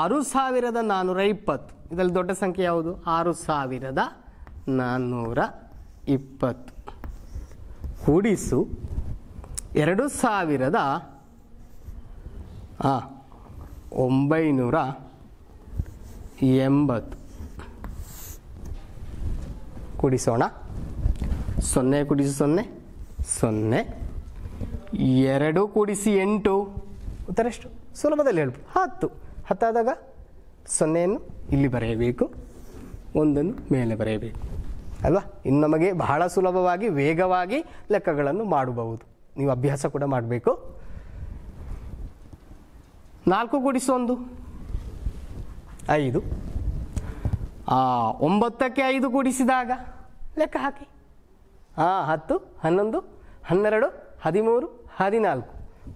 Speaker 1: 6,420. ಇದರಲ್ಲಿ ದೊಡ್ಡ ಸಂಖ್ಯೆ ಯಾವುದು? 6,420 ಕೂಡಿಸು 2980 ಕೂಡಿಸೋಣ. 0 ಕೂಡಿಸಿ 0 0, 2 ಕೂಡಿಸಿ 8 ಉತ್ತರ ಎಷ್ಟು? ಸುಲಭದಲ್ಲಿ ಹೇಳ್ಬೋದು 10. 10 ಆದಾಗ 0ಯನ್ನು ಇಲ್ಲಿ ಬರೆಯಬೇಕು, 1ನ್ನು ಮೇಲೆ ಬರೆಯಬೇಕು ಅಲ್ವಾ. ಇನ್ನು ನಮಗೆ ಬಹಳ ಸುಲಭವಾಗಿ ವೇಗವಾಗಿ ಲೆಕ್ಕಗಳನ್ನು ಮಾಡಬಹುದು. ನೀವು ಅಭ್ಯಾಸ ಕೂಡ ಮಾಡಬೇಕು. 4 ಕೂಡಿಸಿ 1 5. 9ಕ್ಕೆ 5 ಕೂಡಿಸಿದಾಗ ಲೆಕ್ಕ ಹಾಕಿ. 10, 11, 12, 13, 14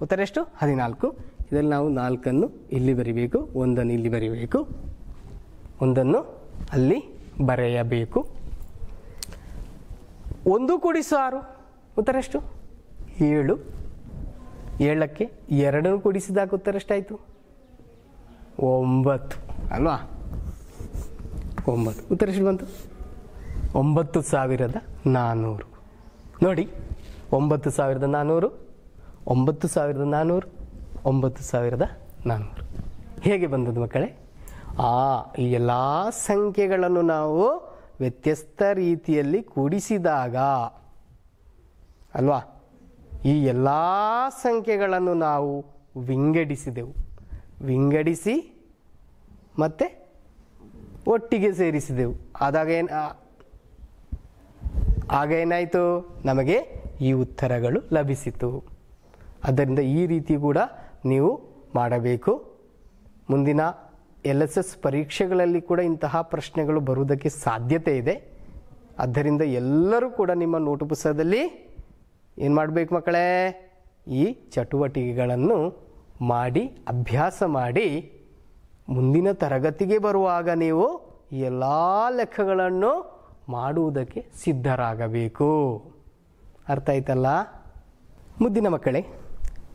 Speaker 1: ಉತ್ತರ ಎಷ್ಟು? 14. ಇದರಲ್ಲಿ ನಾವು 4ನ್ನು ಇಲ್ಲಿ ಬರೀಬೇಕು, 1ನ್ನು ಇಲ್ಲಿ ಬರೀಬೇಕು, 1ನ್ನು ಅಲ್ಲಿ ಬರೆಯಬೇಕು. 1 ಕೂಡಿಸು 6 ಉತ್ತರ ಎಷ್ಟು? 7. 7ಕ್ಕೆ 2 ಕೂಡಿಸಿದಾಗ ಉತ್ತರ ಎಷ್ಟಾಯಿತು? 9 ಅಲ್ವಾ. 9 ಉತ್ತರ ಎಷ್ಟು ಬಂತು? 9400. ನೋಡಿ, 9400, 9400, 9400 ಹೇಗೆ ಬಂದದ್ದು ಮಕ್ಕಳೇ? ಈ ಎಲ್ಲ ಸಂಖ್ಯೆಗಳನ್ನು ನಾವು ವ್ಯತ್ಯಸ್ತ ರೀತಿಯಲ್ಲಿ ಕೂಡಿಸಿದಾಗ ಅಲ್ವಾ, ಈ ಎಲ್ಲ ಸಂಖ್ಯೆಗಳನ್ನು ನಾವು ವಿಂಗಡಿಸಿದೆವು. ವಿಂಗಡಿಸಿ ಮತ್ತೆ ಒಟ್ಟಿಗೆ ಸೇರಿಸಿದೆವು. ಆಗ ಏನಾಯಿತು? ನಮಗೆ ಈ ಉತ್ತರಗಳು ಲಭಿಸಿತು. ಆದ್ದರಿಂದ ಈ ರೀತಿ ಕೂಡ ನೀವು ಮಾಡಬೇಕು. ಮುಂದಿನ LSS ಪರೀಕ್ಷೆಗಳಲ್ಲಿ ಕೂಡ ಇಂತಹ ಪ್ರಶ್ನೆಗಳು ಬರುವುದಕ್ಕೆ ಸಾಧ್ಯತೆ ಇದೆ. ಆದ್ದರಿಂದ ಎಲ್ಲರೂ ಕೂಡ ನಿಮ್ಮ ನೋಟು ಪುಸ್ತಕದಲ್ಲಿ ಏನು ಮಾಡಬೇಕು ಮಕ್ಕಳೇ? ಈ ಚಟುವಟಿಕೆಗಳನ್ನು ಮಾಡಿ ಅಭ್ಯಾಸ ಮಾಡಿ ಮುಂದಿನ ತರಗತಿಗೆ ಬರುವಾಗ ನೀವು ಈ ಎಲ್ಲ ಲೆಕ್ಕಗಳನ್ನು ಮಾಡುವುದಕ್ಕೆ ಸಿದ್ಧರಾಗಬೇಕು. ಅರ್ಥ ಆಯ್ತಲ್ಲ ಮುದ್ದಿನ ಮಕ್ಕಳೇ?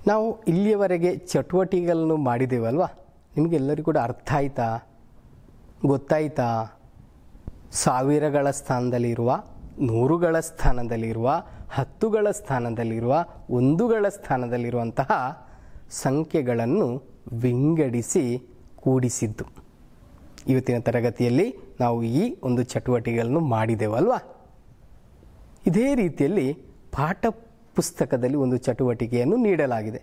Speaker 1: ನಾವು ಇಲ್ಲಿಯವರೆಗೆ ಚಟುವಟಿಕೆಗಳನ್ನು ಮಾಡಿದ್ದೇವಲ್ವಾ? ನಿಮಗೆಲ್ಲರಿಗೂ ಕೂಡ ಅರ್ಥ ಆಯ್ತಾ? ಗೊತ್ತಾಯ್ತಾ? ಸಾವಿರಗಳ ಸ್ಥಾನದಲ್ಲಿರುವ, ನೂರುಗಳ ಸ್ಥಾನದಲ್ಲಿರುವ, ಹತ್ತುಗಳ ಸ್ಥಾನದಲ್ಲಿರುವ, ಒಂದುಗಳ ಸ್ಥಾನದಲ್ಲಿರುವಂತಹ ಸಂಖ್ಯೆಗಳನ್ನು ವಿಂಗಡಿಸಿ ಕೂಡಿಸಿದ್ದು ಇವತ್ತಿನ ತರಗತಿಯಲ್ಲಿ ನಾವು ಈ ಒಂದು ಚಟುವಟಿಕೆಗಳನ್ನು ಮಾಡಿದೆವಲ್ವಾ? ಇದೇ ರೀತಿಯಲ್ಲಿ ಪಾಠ ಪುಸ್ತಕದಲ್ಲಿ ಒಂದು ಚಟುವಟಿಕೆಯನ್ನು ನೀಡಲಾಗಿದೆ.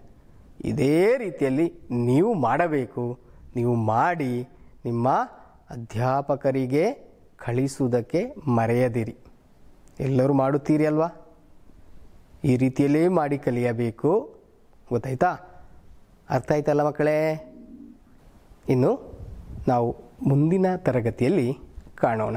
Speaker 1: ಇದೇ ರೀತಿಯಲ್ಲಿ ನೀವು ಮಾಡಬೇಕು. ನೀವು ಮಾಡಿ ನಿಮ್ಮ ಅಧ್ಯಾಪಕರಿಗೆ ಕಳಿಸುವುದಕ್ಕೆ ಮರೆಯದಿರಿ. ಎಲ್ಲರೂ ಮಾಡುತ್ತೀರಿ ಅಲ್ವಾ? ಈ ರೀತಿಯಲ್ಲೇ ಮಾಡಿ ಕಲಿಯಬೇಕು. ಗೊತ್ತಾಯ್ತಾ? ಅರ್ಥ ಆಯ್ತಲ್ಲ ಮಕ್ಕಳೇ? ಇನ್ನು ನಾವು ಮುಂದಿನ ತರಗತಿಯಲ್ಲಿ ಕಾಣೋಣ.